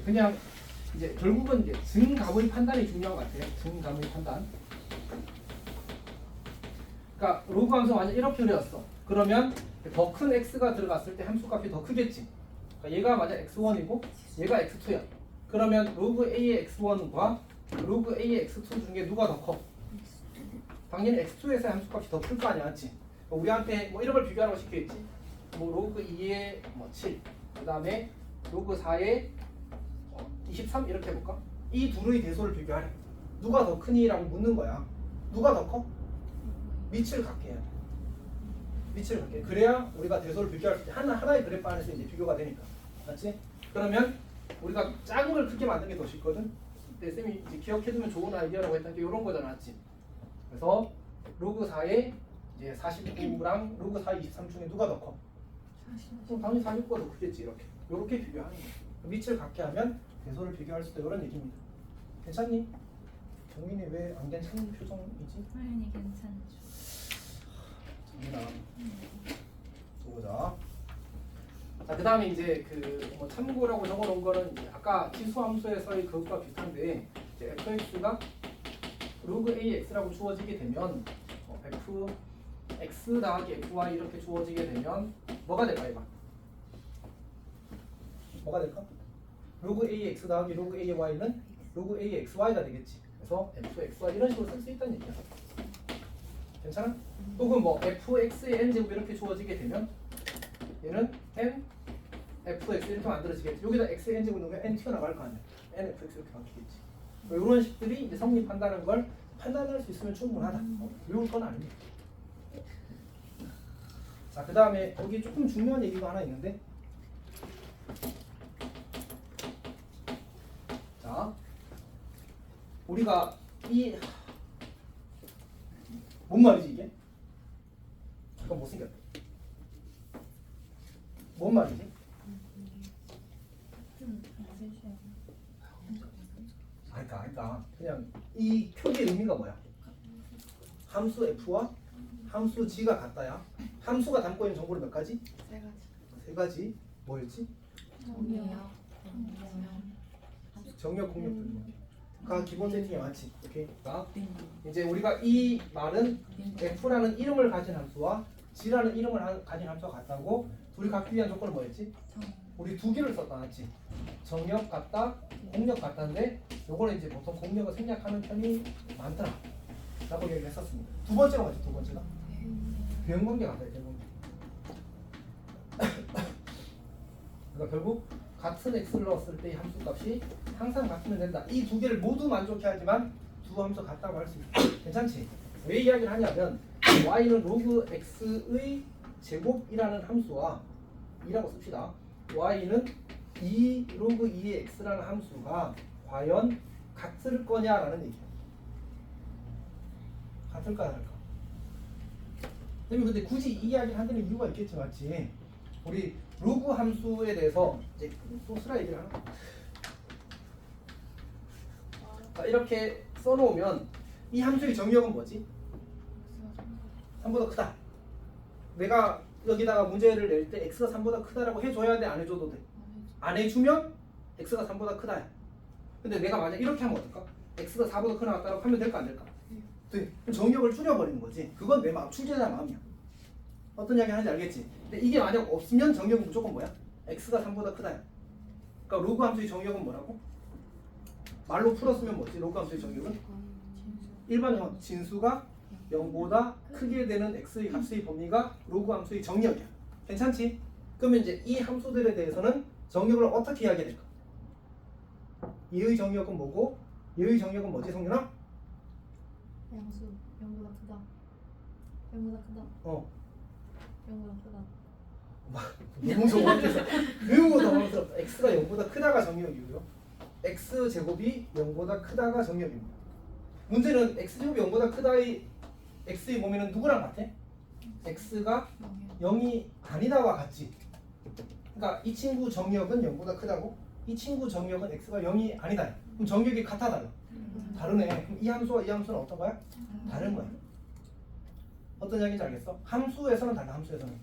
그냥 이제 결국은 이제 증감의 판단이 중요한 것 같아요. 증감의 판단. 그러니까 로그 함수 만약 이렇게 그렸어. 그러면 더 큰 x가 들어갔을 때 함수 값이 더 크겠지. 그러니까 얘가 만약 x1이고 얘가 x2야. 그러면 로그 a의 x1과 로그 a의 x2 중에 누가 더 커? 당연히 x2에서의 함수 값이 더 클 거 아니야, 맞지? 우리한테 뭐 이런 걸 비교하라고 시켜있지. 뭐 로그 2의 뭐 7, 그 다음에 로그 4의 23 이렇게 해볼까? 이 둘의 대소를 비교하래. 누가 더 크니라고 묻는 거야. 누가 더 커? 밑을 갖게 해야 돼. 밑을 갖게. 그래야 우리가 대소를 비교할 때 하나의 그래프 안에서 이제 비교가 되니까. 맞지? 그러면 우리가 작은 걸 크게 만드는 게 더 쉽거든. 근데 쌤이 이제 기억해두면 좋은 아이디어라고 했던 게 이런 거잖아, 맞지? 그래서 로그 4의 이제 49랑 로그 4의 23 중에 누가 더 커? 당연히 49가 더 크겠지. 이렇게 비교하는 거야. 밑을 갖게 하면 대소를 비교할 수도 이런 얘기입니다. 괜찮니? 정민이 왜 안 괜찮은 표정이지? 당연히 괜찮죠. 정민아, 보자. 자, 그다음에 이제 그 뭐 참고라고 적어놓은 거는 이제 아까 지수함수에서의 그것과 비슷한데 이제 fx가 로그 ax라고 주어지게 되면 fx 더하기 fy 이렇게 주어지게 되면 뭐가 될까 이봐? 뭐가 될까? 로그 ax 더하기 로그 ay는 로그 axy가 되겠지. 그래서 fxy 이런 식으로 쓸 수 있다는 얘기야. 괜찮아? 혹은 뭐 fx의 n제곱 이렇게 주어지게 되면 얘는 n fx 이렇게 만들어지겠지. 여기다 x의 n제곱 넣으면 n 튀어나갈 거 아니야. nfx 이렇게 바뀌겠지. 뭐 이런 식들이 이제 성립한다는 걸 판단할 수 있으면 충분하다. 외울 건 아닙니다. 자, 그 다음에 여기 조금 중요한 얘기가 하나 있는데 자, 우리가 이 뭔 말이지 이게? 잠깐 못생겼다. 뭔 말이지? 그러니까 그냥 이 표기의 의미가 뭐야? 함수 f와 함수 g가 같다야. 함수가 담고 있는 정보는 몇 가지? 세 가지. 뭐였지? 정력, 공력, 분모가 기본 세팅이 맞지. 오케이. 자, 이제 우리가 이 말은 f라는 이름을 가진 함수와 g라는 이름을 가진 함수가 같다고 둘이 갖기 위한 조건은 뭐였지? 우리 두 개를 썼다, 맞지? 정력 같다, 공력 같다인데 요거는 이제 보통 공력을 생략하는 편이 많더라 라고 얘기를 했었습니다. 두 번째가 뭐지? 두 번째가? 대응관계 같아요. 대응관계. 그러니까 결국 같은 x를 넣었을 때 이 함수 값이 항상 같으면 된다. 이 두 개를 모두 만족해야 하지만 두 함수 같다고 할 수 있어. 괜찮지? 왜 이야기를 하냐면 y는 로그 x의 제곱이라는 함수와 2라고 씁시다. y는 2 로그 2의 x라는 함수가 과연 같을 거냐라는 얘기예요. 같을까 다를까? 근데 굳이 이 이야기를 하는 이유가 있겠지, 맞지? 우리 로그 함수에 대해서 이제 소스라 얘기를 하나? 자, 이렇게 써놓으면 이 함수의 정의역은 뭐지? 3보다 크다. 내가 여기다가 문제를 낼 때 x가 3보다 크다라고 해줘야 돼? 안 해줘도 돼? 안 해주면 x가 3보다 크다. 근데 내가 만약 이렇게 하면 어떨까? x가 4보다 크나 같다라고 하면 될까 안 될까? 네. 그럼 정역을 줄여버리는 거지. 그건 내 마음, 출제자 마음이야. 어떤 이야기 하는지 알겠지? 근데 이게 만약 없으면 정역은 무조건 뭐야? x가 3보다 크다. 그러니까 로그 함수의 정역은 뭐라고? 말로 풀었으면 뭐지? 로그 함수의 정역은? 일반형 진수가 0보다 크게 되는 x의 값의 범위가 로그 함수의 정역이야. 괜찮지? 그러면 이제 이 함수들에 대해서는 정역을 어떻게 이야기해야 될까? 얘의 정역은 뭐고 얘의 정역은 뭐지, 성윤아? 양수 0보다 크다. 0보다 크다. 0보다 크다. 너무 정확해서 너무 당황스럽다. x가 0보다 크다가 정역이고요. x제곱이 0보다 크다가 정역입니다. 문제는 x제곱이 0보다 크다의 x의 범위는 누구랑 같아? x가 0이 아니다와 같지. 그러니까 이 친구 정역은 0보다 크다고, 이 친구 정역은 x가 0이 아니다. 그럼 정역이 같아 달라? 다르네. 그럼 이 함수와 이 함수는 어떤 거야? 다른 거야. 어떤 이야기인지 알겠어? 함수에서는 달라. 함수에서는.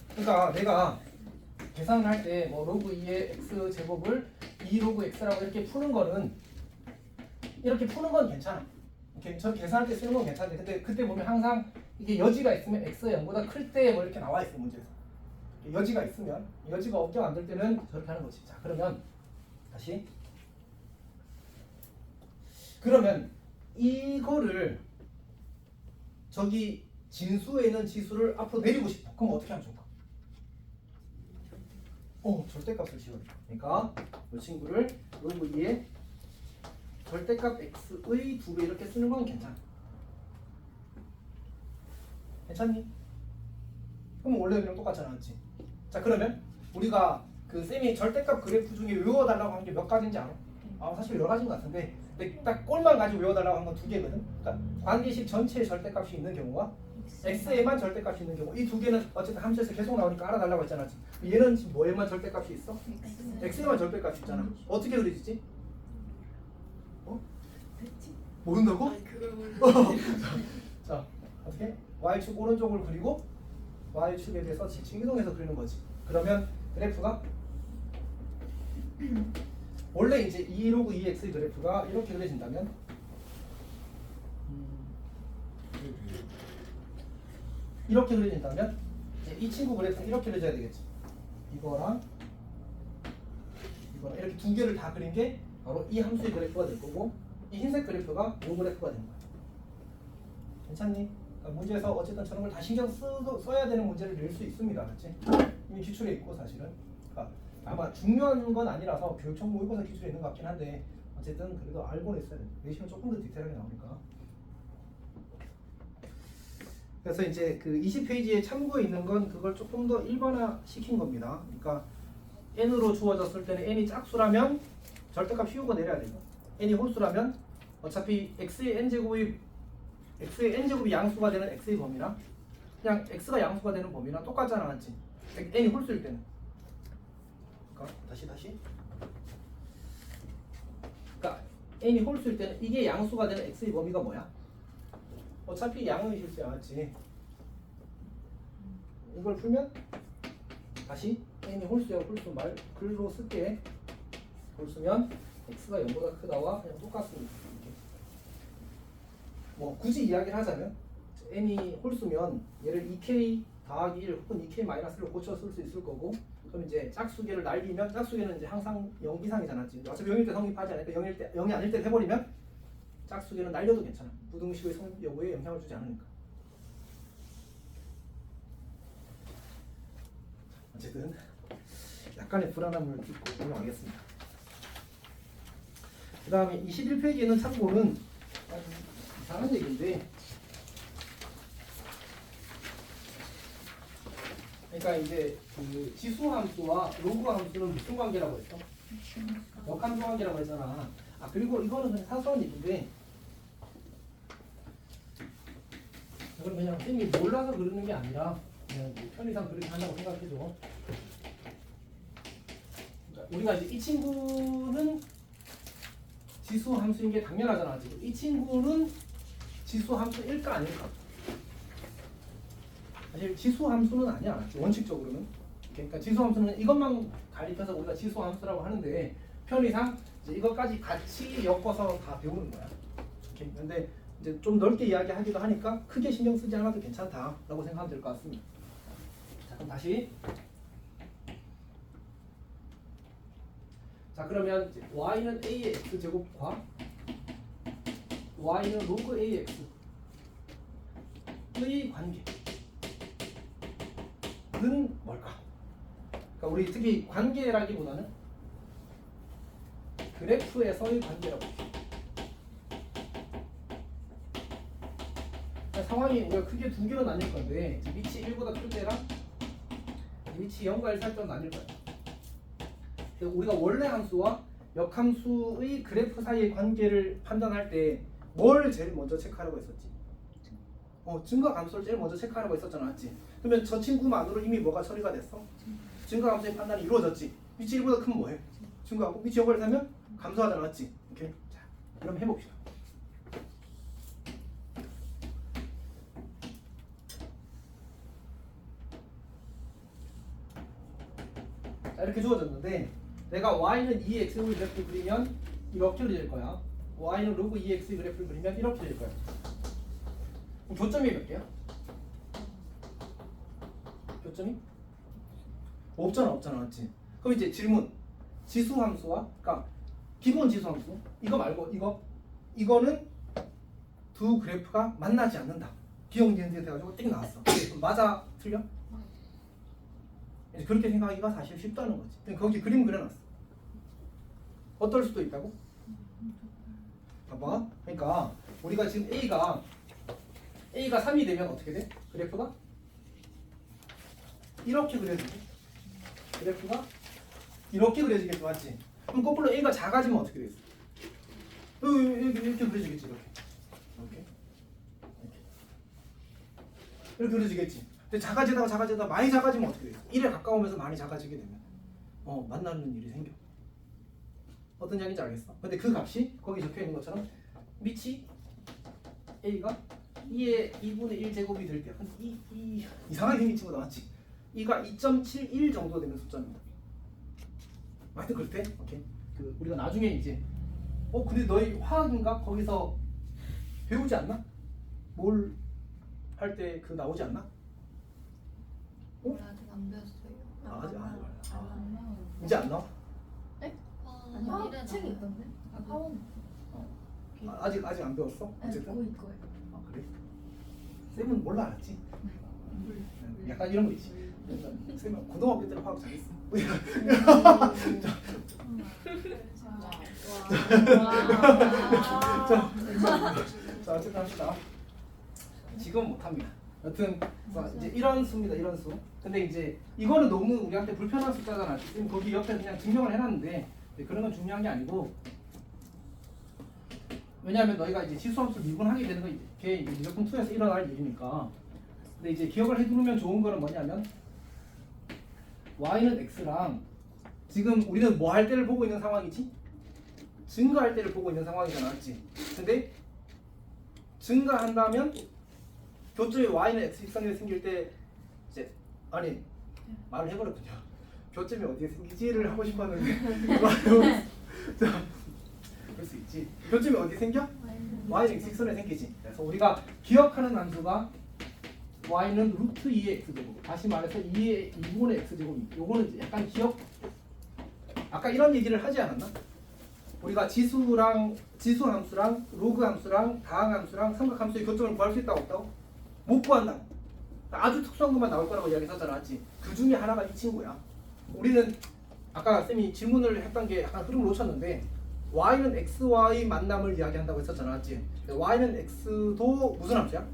그러니까 내가 계산을 할 때 뭐 로그 2의 x 제곱을 2 로그 x라고 이렇게 푸는 거는 이렇게 푸는 건 괜찮아. 이렇게 저 계산할 때 쓰는 건 괜찮은데, 근데 그때 보면 항상 이게 여지가 있으면 x가 0보다 클 때 뭐 이렇게 나와 있어 문제에서. 여지가 있으면, 여지가 없게 만들 때는 저렇게 하는 거지. 자, 그러면 다시. 그러면 이거를 저기 진수에 있는 지수를 앞으로 내리고 싶어. 그럼 어떻게 하면 좋을까? 절대값을 지워야 돼. 그러니까 이 친구를 로그 2에 절대값 x의 2배 이렇게 쓰는 건 괜찮아. 괜찮니? 그럼 원래 그냥 똑같잖아, 맞지? 자, 그러면 우리가 그 쌤이 절대값 그래프 중에 외워달라고 한 게 몇 가지인지 알아? 사실 여러 가지인 것 같은데, 근데 딱 꼴만 가지고 외워달라고 한 건 2개거든. 그러니까 관계식 전체에 절대값이 있는 경우와 x에만 절대값이 있는 경우, 이 2개는 어쨌든 함수에서 계속 나오니까 알아달라고 했잖아. 얘는 지금 뭐에만 절대값이 있어? x에만 절대값이 있잖아. 어떻게 그려지지? 모른다고? 자, 어떻게? y축 오른쪽을 그리고 y축에 대해서 지층 이동해서 그리는 거지. 그러면 그래프가 원래 이제 2 로그 2x의 그래프가 이렇게 그려진다면 이렇게 그려진다면 이제 이 친구 그래프는 이렇게 그려져야 되겠지. 이거랑 이렇게 2개를 다 그린 게 바로 이 함수의 그래프가 될 거고, 이 흰색 그래프가 요 그래프가 되는 거야. 괜찮니? 그러니까 문제에서 어쨌든 저런 걸 다 신경 써야 되는 문제를 낼 수 있습니다. 그렇지? 이미 기출에 있고 사실은. 그러니까 아마 중요한 건 아니라서 교육청 모의고사 기출에 있는 것 같긴 한데, 어쨌든 그래도 알고는 있어야 돼. 내시면 조금 더 디테일하게 나오니까. 그래서 이제 그 20페이지에 참고에 있는 건 그걸 조금 더 일반화 시킨 겁니다. 그러니까 n으로 주어졌을 때는 n이 짝수라면 절대값 씌우고 내려야 되고, n이 홀수라면 어차피 x의 n제곱이 양수가 되는 x의 범위랑 그냥 x가 양수가 되는 범위랑 똑같잖아, 맞지? n이 홀수일 때는. 그러니까 다시. 그러니까 n이 홀수일 때는 이게 양수가 되는 x의 범위가 뭐야? 어차피 양의 실수야, 맞지? 이걸 풀면 다시 n이 홀수야, 홀수 말 글로 쓸게. 홀수면 x가 0보다 크다와 그냥 똑같습니다. 이렇게. 뭐 굳이 이야기를 하자면 n이 홀수면 얘를 2k 더하기 1 혹은 2k 마이너스를 고쳐 쓸 수 있을 거고, 그럼 이제 짝수계를 날리면 짝수계는 이제 항상 0 이상이잖아. 어차피 0일 때 성립하지 않으니까 0이 아닐 때 해버리면 짝수계는 날려도 괜찮아. 부등식의 성립 여부에 영향을 주지 않으니까. 어쨌든 약간의 불안함을 딛고 올라가겠습니다. 그 다음에 21페이지에는 참고는 이상한 얘기인데, 그러니까 이제 그 지수 함수와 로그 함수는 무슨 관계라고 했어? 역함수 관계라고 했잖아. 그리고 이거는 그냥 사소한 얘기인데, 이건 그냥 쌤이 몰라서 그러는 게 아니라 그냥 뭐 편의상 그렇게 한다고 생각해줘. 그러니까 우리가 이제 이 친구는 지수 함수인 게 당연하잖아. 지금 이 친구는 지수 함수일까 아닐까? 사실 지수 함수는 아니야. 원칙적으로는. 그러니까 지수 함수는 이것만 가리켜서 우리가 지수 함수라고 하는데 편의상 이제 이것까지 같이 엮어서 다 배우는 거야. 오케이. 근데 이제 좀 넓게 이야기하기도 하니까 크게 신경 쓰지 않아도 괜찮다라고 생각하면 될 것 같습니다. 자, 그럼 다시. 자, 그러면 이제 y는 a의 x 제곱과 y는 로그 ax의 관계는 뭘까? 그러니까 우리 특히 관계라기보다는 그래프에서의 관계라고 볼게요. 상황이 우리가 크게 두 개로 나뉠 건데 위치 1보다 클 때랑 위치 0과 1 살 때로 나뉠 거예요. 우리가 원래 함수와 역함수의 그래프 사이의 관계를 판단할 때 뭘 제일 먼저 체크하라고 했었지? 증가 감소를 제일 먼저 체크하라고 했었잖아, 맞지? 그러면 저 친구만으로 이미 뭐가 처리가 됐어? 증가 감소의 판단이 이루어졌지. 위치 1보다 크면 뭐해? 증가하고 위치 0을 사면 감소하잖아, 맞지? 오케이. 자, 그럼 해봅시다. 자, 이렇게 주어졌는데 내가 y는 2x의 그래프를 그리면 이렇게 그려질 거야. y는 로그 2x의 그래프를 그리면 이렇게 될 거야. 그럼 교점이 몇 개야? 교점이? 없잖아, 맞지? 그럼 이제 질문. 지수 함수와, 그러니까 기본 지수 함수, 이거 말고 이거는 두 그래프가 만나지 않는다. 기억니은데 돼가지고 띵 나왔어. 그럼 맞아, 틀려? 이제 그렇게 생각하기가 사실 쉽다는 거지. 근데 거기 그림 그려놨어. 어떨 수도 있다고? 봐봐. 그러니까 우리가 지금 A가 3이 되면 어떻게 돼? 그래프가 이렇게 그려지지. 그래프가 이렇게 그려지겠죠, 맞지? 그럼 거꾸로 A가 작아지면 어떻게 되겠어? 이렇게 그려지겠지, 이렇게 그려지겠지. 근데 작아지다가 많이 작아지면 어떻게 돼요? 1에 가까우면서 많이 작아지게 되면 만나는 일이 생겨. 어떤 이야기인지 알겠어? 근데 그 값이 거기 적혀 있는 것처럼 밑이 a가 2의 2분의 1 제곱이 될 때 한 이상하게 생긴 친구다, 맞지? 2가 2.71 정도 되는 숫자입니다. 하여튼 그럴 때 오케이. 그 우리가 나중에 이제 근데 너희 화학인가 거기서 배우지 않나? 뭘 할 때 그 나오지 않나? 아직 안 배웠어요. 아직 안 나와요. 이제 안 나와? 아니, 아, 미래는 책이 안 있던데? 하원. 아직 안 배웠어? 어쨌든. 거의 거예요. 그래? 쌤은 몰라 알았지? 약간 이런 거 있지. 쌤은 고등학교 때는 화학 잘했어. 자, 어쨌든 합시다. 지금 못합니다. 여튼 이제 이런 수입니다. 이런 수. 근데 이제 이거는 너무 우리한테 불편한 숫자잖아. 지금 거기 옆에 그냥 증명을 해놨는데 그런 건 중요한 게 아니고, 왜냐하면 너희가 이제 지수함수를 미분하게 되는 거 이게 미적분 2에서 일어날 일이니까. 근데 이제 기억을 해두면 좋은 거는 뭐냐면 y는 x랑 지금 우리는 뭐 할 때를 보고 있는 상황이지? 증가할 때를 보고 있는 상황이잖아, 맞지? 근데 증가한다면 교점이 y는 x 직선이 생길 때 이제 말을 해버렸군요. 교점이 어디에 생기지를 하고 싶었는데 그럴 수 있지. 교점이 어디에 생겨? y는 x 직선에 생기지. 그래서 우리가 기억하는 함수가 y는 루트 2의 x제곱, 다시 말해서 2의 2분의 x제곱입니다. 요거는 이제 약간 기억, 아까 이런 얘기를 하지 않았나? 우리가 지수 함수랑 로그 함수랑 다항 함수랑 삼각 함수의 교점을 구할 수 있다고 없다고? 못 구한다. 아주 특수한 것만 나올 거라고 이야기했었잖아, 맞지? 그 중에 하나가 이 친구야. 우리는 아까 쌤이 질문을 했던 게 약간 흐름을 놓쳤는데 y는 xy 만남을 이야기한다고 했었잖아, 맞지? y는 x도 무슨 함수야?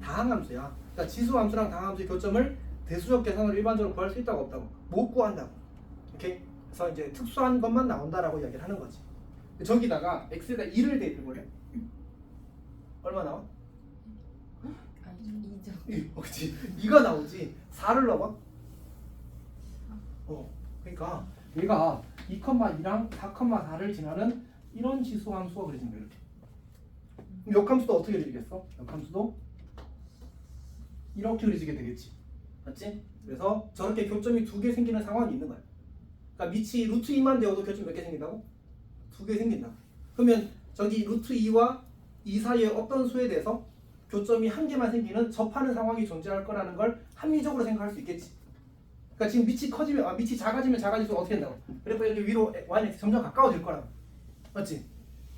다항 함수야. 그러니까 지수 함수랑 다항 함수의 교점을 대수적 계산으로 일반적으로 구할 수 있다고 없다고? 못 구한다고. 오케이? 그래서 이제 특수한 것만 나온다라고 이야기를 하는 거지. 저기다가 x에다 2를 대입해볼래? 얼마 나와? 아니죠. 2죠. 그렇지. 2가 나오지. 4를 넣어봐. 그러니까 얘가 2,2랑 4,4를 지나는 이런 지수 함수가 그려진 거야, 이렇게. 그럼 역함수도 어떻게 그리겠어? 역함수도 이렇게 그려지게 되겠지. 맞지? 그래서 저렇게 교점이 2개 생기는 상황이 있는 거야. 그러니까 밑이 루트 2만 되어도 교점 몇 개 생긴다고? 2개 생긴다. 그러면 저기 루트 2와 2 사이에 어떤 수에 대해서 교점이 1개만 생기는 접하는 상황이 존재할 거라는 걸 합리적으로 생각할 수 있겠지. 그러니까 지금 밑이 커지면 밑이 작아지면 작아질수록 어떻게 된다고? 그래서 이렇게 위로 y는 점점 가까워질 거라고. 맞지?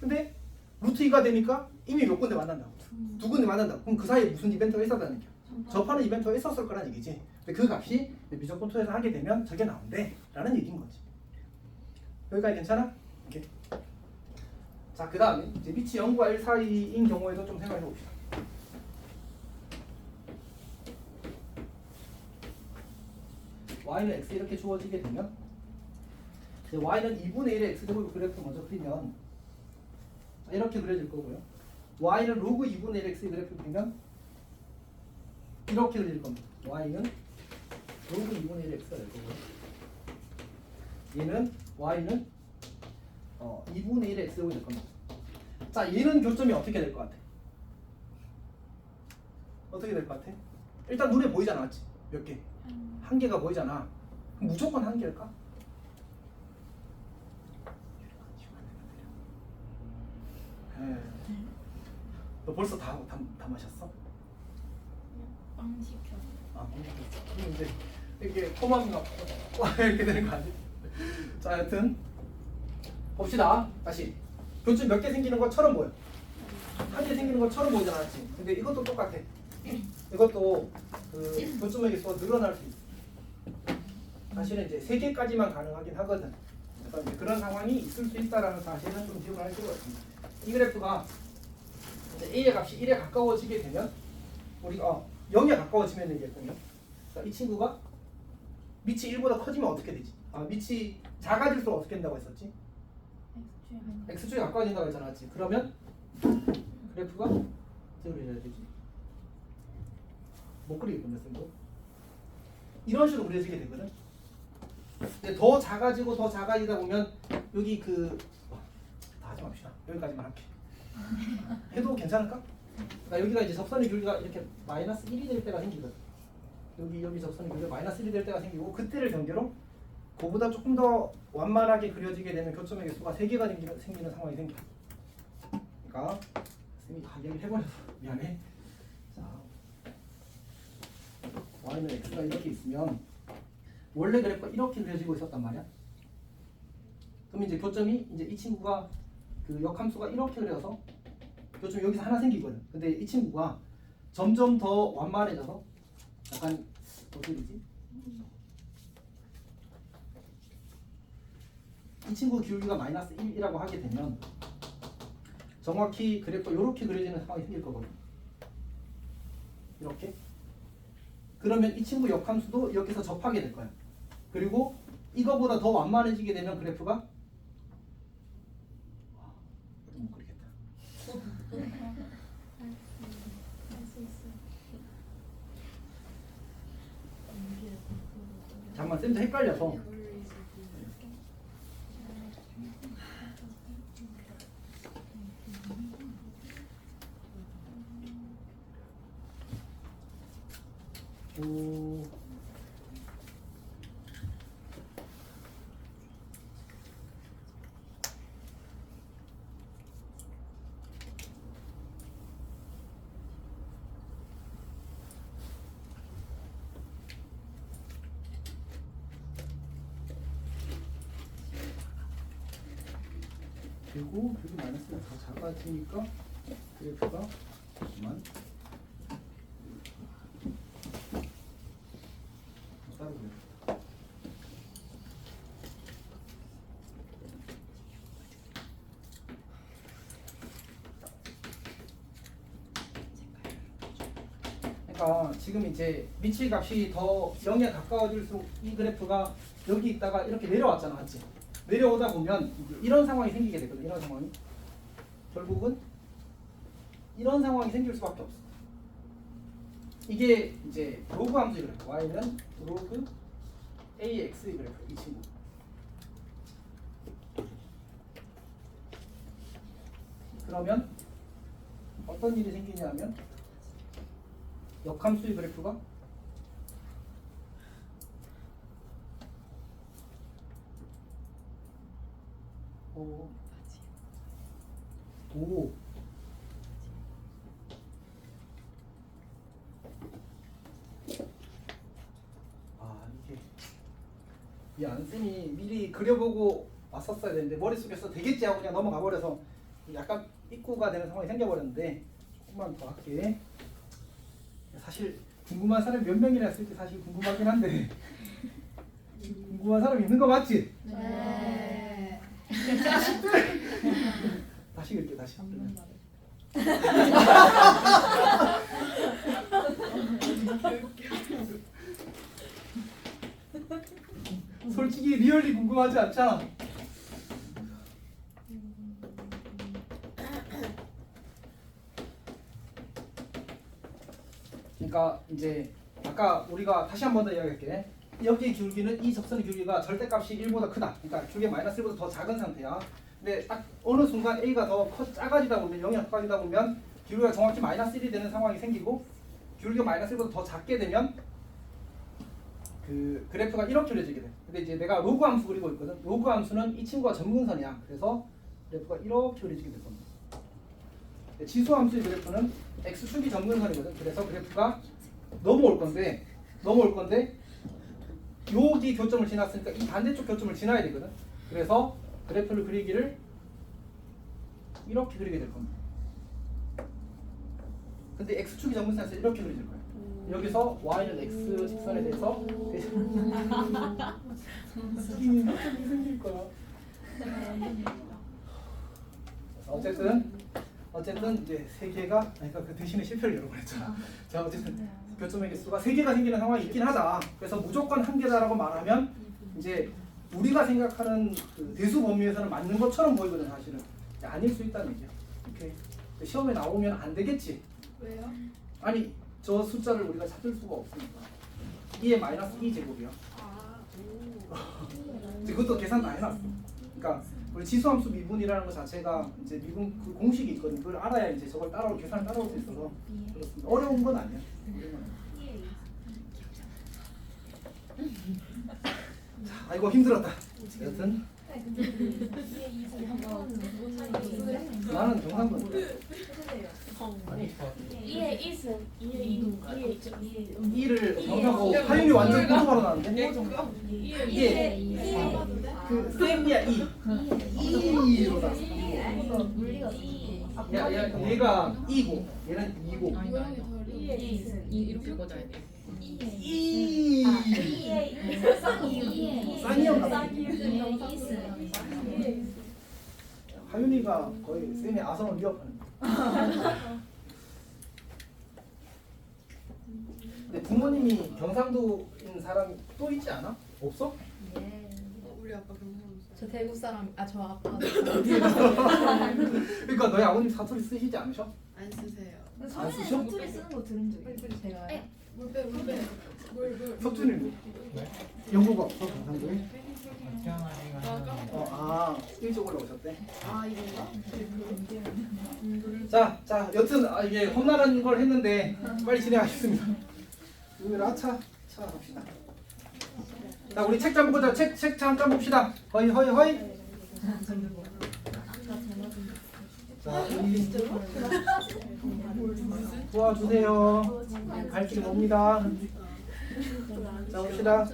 근데 루트 2가 되니까 이미 몇 군데 만난다고. 2군데 만난다고. 그럼 그 사이에 무슨 이벤트가 있었다는 얘기야. 접하는 이벤트가 있었을 거란 얘기지. 근데 그 값이 미적분 투에서 하게 되면 저게 나온대 라는 얘기인 거지. 여기까지 괜찮아? 오케이. 자, 그 다음에 이제 밑이 0과 1 사이인 경우에도 좀 생각해 봅시다. y는 x 이렇게 주어지게 되면 이제 y는 2분의 1의 x제곱 그래프 먼저 그리면 이렇게 그려질 거고요. y는 로그 2분의 1 x 그래프 그리면 이렇게 그릴 겁니다. y는 로그 2분의 1 x가 될 거고요. 얘는 y는 2분의 1의 x제곱이 될 겁니다. 자, 얘는 교점이 어떻게 될 것 같아? 어떻게 될 것 같아? 일단 눈에 보이잖아, 맞지? 몇 개? 1개가 보이잖아. 그럼 무조건 1개일까? 너 벌써 다 마셨어? 빵 시켜. 아, 그럼 이제 이렇게 토막이가 이렇게 되는 거 아니야? 자, 여튼 봅시다. 다시 교점 몇 개 생기는 것처럼 보여. 1개 생기는 것처럼 보이잖아, 맞지? 근데 이것도 똑같아. 이것도 그 교점의 개수가 늘어날 수 있어. 사실은 이제 3개까지만 가능하긴 하거든. 그래서 이제 그런 상황이 있을 수 있다라는 사실은 좀 기억을 할 필요가 있습니다. 이 그래프가 이제 a의 값이 1에 가까워지게 되면 우리가 0에 가까워지면 되겠군요. 그러니까 이 친구가 밑이 1보다 커지면 어떻게 되지? 밑이 작아질수록 어떻게 된다고 했었지? x축에 가까워진다고 했잖아, 맞지? 그러면 그래프가 어떻게 그려야 되지? 못 그리겠군요, 쌤도. 이런 식으로 그려지게 되거든. 근데 더 작아지고 더 작아지다 보면 여기 다 하지 맙시다. 여기까지만 할게. 해도 괜찮을까? 그러니까 여기가 이제 접선의 길이가 이렇게 마이너스 1이 될 때가 생기거든. 여기 접선의 길이가 마이너스 1이 될 때가 생기고 그때를 경계로 그보다 조금 더 완만하게 그려지게 되면 교점의 개수가 3개가 생기는 상황이 생겨. 그러니까 쌤이 다 얘기를 해버려서 미안해. 자, y는 x가 이렇게 있으면 원래 그래프가 이렇게 그려지고 있었단 말이야. 그럼 이제 교점이 이제 이 친구가 그 역함수가 이렇게 그려서 교점이 여기서 하나 생기거든. 근데 이 친구가 점점 더 완만해져서 약간 어떻게 되지? 이 친구 기울기가 마이너스 1이라고 하게 되면 정확히 그래프가 이렇게 그려지는 상황이 생길 거거든. 이렇게. 그러면 이 친구 역함수도 여기서 접하게 될 거야. 그리고 이거보다 더 완만해지게 되면 그래프가 못 그리겠다. 할수 있어. 잠깐만, 쌤도 헷갈려서. 그리고 마이너스가 더 작아지니까 그래프가 잠깐만 따로 그려. 그러니까 지금 이제 미치 값이 더 0에 가까워질수록 이 그래프가 여기 있다가 이렇게 내려왔잖아, 맞지? 내려오다 보면 이런 상황이 생기게 되거든. 이런 상황이 결국은 이런 상황이 생길 수밖에 없어. 이게 이제 로그 함수의 그래프. y는 로그 ax의 그래프. 이 친구. 그러면 어떤 일이 생기냐면 역함수의 그래프가 도 이게 이 안쌤이 미리 그려보고 왔었어야 되는데 머릿속에서 되겠지 하고 그냥 넘어가 버려서 약간 입구가 되는 상황이 생겨버렸는데 조금만 더 할게. 사실 궁금한 사람이 몇 명이나 있을지 사실 궁금하긴 한데 궁금한 사람 있는 거 맞지? 네. 다시 읽게 다시. 솔직히 리얼리 궁금하지 않잖아. 그러니까 이제 아까 우리가 다시 한 번 더 이야기할게. 여기 기울기는 이 접선의 기울기가 절대값이 1보다 크다. 그러니까 기울기 마이너스 1보다 더 작은 상태야. 근데 딱 어느 순간 A가 더 작아지다 보면 0이 가까워지다 보면 기울기가 정확히 마이너스 1이 되는 상황이 생기고 기울기가 마이너스 1보다 더 작게 되면 그 그래프가 이렇게 그려지게 돼. 근데 이제 내가 로그 함수 그리고 있거든. 로그 함수는 이 친구가 점근선이야. 그래서 그래프가 이렇게 그려지게 될 겁니다. 지수 함수의 그래프는 x축이 점근선이거든. 그래서 그래프가 넘어올 건데 여기 교점을 지났으니까 이 반대쪽 교점을 지나야 되거든. 그래서 그래프를 그리기를 이렇게 그리게 될 겁니다. 근데 x축이 점근선에서 이렇게 그려질 거야. 여기서 y는 x 직선에 대해서 느낌이 어떻게 생길 거야. 어쨌든 이제 세 개가 그러니까 그 대신에 실패를 여러 번 했잖아. 자 어쨌든 교점의 개수가 세 개가 생기는 상황이 있긴 하다. 그래서 무조건 한 개다라고 말하면 이제 우리가 생각하는 그 대수 범위에서는 맞는 것처럼 보이거든. 사실은 아닐 수 있다는 얘기야. 오케이. 시험에 나오면 안 되겠지. 왜요? 아니 저 숫자를 우리가 찾을 수가 없으니까 2의 마이너스 2 제곱이야. 그것도 계산 다 해놨어. 그러니까 우리 지수함수 미분이라는 것 자체가 이제 미분 그 공식이 있거든. 그걸 알아야 이제 저걸 계산을 따라올 수 있어서 그렇습니다. 어려운 건 아니야. 자, 아이고 힘들었다. 여튼 나는 경상도인데. 아니 2의 1승 2의 2의 2를 경상하고 하윤이 완전 고등어로 나왔는데. 그 쌤이야 2로 나왔어. 물리가 얘가 2고 얘는 2고. 아니다. 2의 2승 이렇게 꽂아야 돼. 2 2의 쌍이었나? 2의 2승 하윤이가 거의 쌤의 아성을 위협하는. 근데 부모님이 경상도인 사람이 또 있지 않아? 없어? 우리 아빠 경상도. 저 대구 사람. 저 아빠. 그러니까 너희 아버님 사투리 쓰시지 않으셔? 안 쓰세요. 안 쓰셔? 사투리 쓰는 거 들은 적 있어요. 제가요? 물배. 석준이 영국어 없어 경상도에? 일찍 올라오셨대. 이건가? 자, 여튼 이게 험난한 걸 했는데 빨리 진행하겠습니다. 라차 갑시다. 자, 우리 책 좀 보자. 책 잠깐 봅시다. 허이. 자, 우리 도와주세요. 갈 길이 멉니다. 자, 봅시다.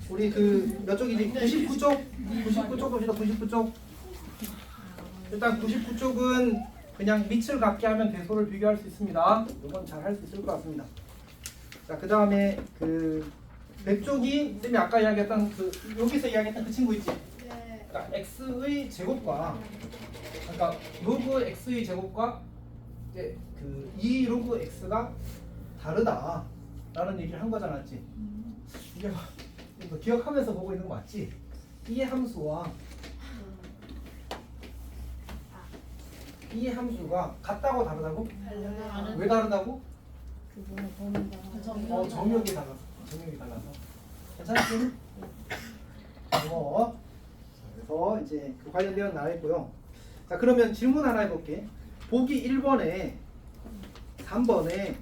우리 그 몇 쪽이지? 99쪽 봅시다. 99쪽. 일단 99쪽은 그냥 밑을 같게 하면 대소를 비교할 수 있습니다. 이건 잘 할 수 있을 것 같습니다. 자, 그 다음에 그 몇 쪽이 쌤이 아까 이야기했던 그 여기서 이야기했던 그 친구 있지? 네. 그러니까 x의 제곱과 그러니까 로그 x의 제곱과 이제 그 2 로그 x가 다르다라는 얘기를 한 거잖아, 맞지? 이게 너 기억하면서 보고 있는 거 맞지? 이의 함수와 이의 함수가 같다고 다르다고? 왜 다르다고? 정역이 달라서. 괜찮지? 그래서 이제 그 관련 내용 나와 있고요. 자, 그러면 질문 하나 해볼게. 보기 1번에 3번에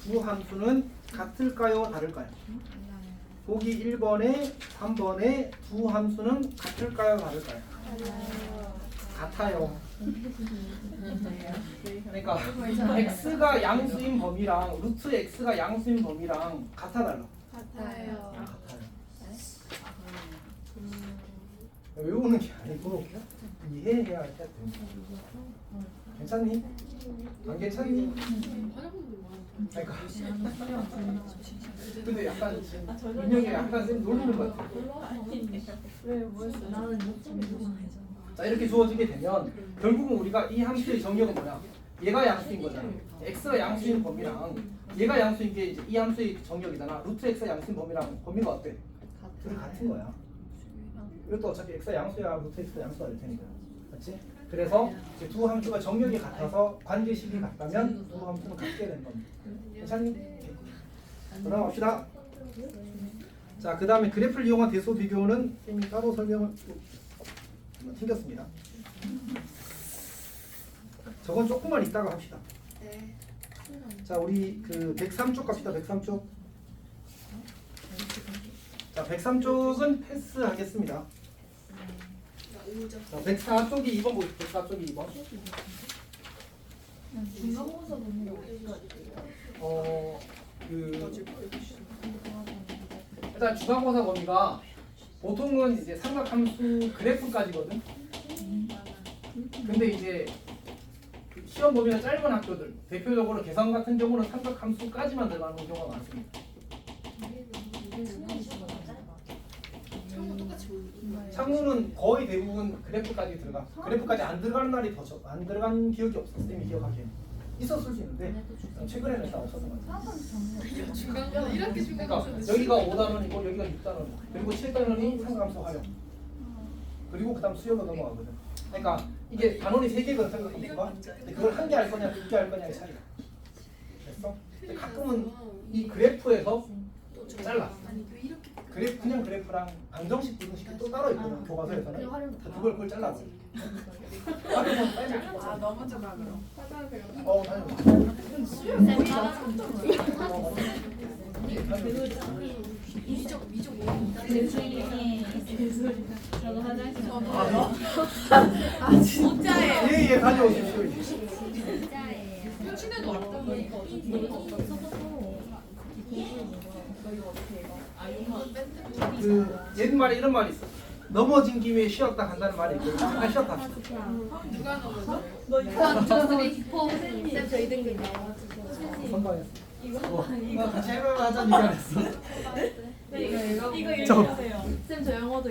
두 함수는 같을까요, 다를까요? 보기 1번에 3번에 두 함수는 같을까요, 다를까요? 같아요. 그러니까 x가 양수인 범위랑 루트 x가 양수인 범위랑 같아 달라. 같아요. 같아요. 외우는 게 아니고 이해해야 할 때. 괜찮니? 안 괜찮니? 그러니까. 근데 약간 민혁이 약간 쌤 놀리는 것 같아. 나는 좀 자 이렇게 주어지게 되면 결국은 우리가 이 함수의 정의가 뭐야? 얘가 양수인 거잖아. x가 양수인 범위랑 얘가 양수인 게 이제 이 함수의 정의이잖아. 루트 x가 양수인 범위랑 범위가 어때? 둘이 같은 거야. 이것도 어차피 x가 양수야 루트 x가 양수가 될 테니까. 맞지? 그래서 이제 두 함수가 정력이 같아서 관계식이 같다면 두 함수는 같게 되는 겁니다. 괜찮니? 넘어갑시다. 자, 그 다음에 그래프를 이용한 대소 비교는 쌤이 따로 설명을 튕겼습니다. 저건 조금만 이따가 합시다. 네. 자, 우리 그 103쪽 갑시다. 103쪽. 자, 103쪽은 패스하겠습니다. 자, 104쪽이 2번 보십시오. 104쪽이 2번. 중간고사 보는 거 일단 주관고사 범위가 보통은 이제 삼각함수 그래프까지거든. 근데 이제 시험 범위가 짧은 학교들, 대표적으로 계산 같은 경우는 삼각함수까지만 들어가는 경우가 많습니다. 처음과 똑같이 보는 창문은 거의 대부분 그래프까지 들어가. 그래프까지 안 들어가는 날이 더 안 들어간 기억이 없어. 쌤이 기억하기에는. 있었을 수 있는데 최근에는 다 없었던 것 같아요. 중간고사 1학기 중간고사 그러니까 여기가 5단원이고 여기가 6단원 그리고 7단원이 삼각함수 활용 그리고 그 다음 수열로 넘어가거든. 그러니까 이게 단원이 3개거든 삼각함수가. 근데 그걸 한 개 할 거냐 2개 할 거냐의 차이야. 됐어? 근데 가끔은 이 그래프에서 잘라. 아니 왜 이렇게 그래프 그냥 그래프랑 방정식 부등식이 또 따로 있거든. 교과서에서는 다 그걸 잘라. 활용은 빨리. 아 너무 좋아 그럼. 다녀. 미적 저도 화장실 진짜예요. 예예 다녀오십시오. 친해도 왔다 보니까 그 옛말에 이런 말이 있어. 넘어진 김에 쉬었다 간다는 말이 있거든. 잠깐 쉬었다 합시다. 누가 넘어져요? 쌤 저희 등급 나와. 선방했어. 이거 같이 해봐야 하자는 얘기 안 했어. 이거 저 쌤 저 영어도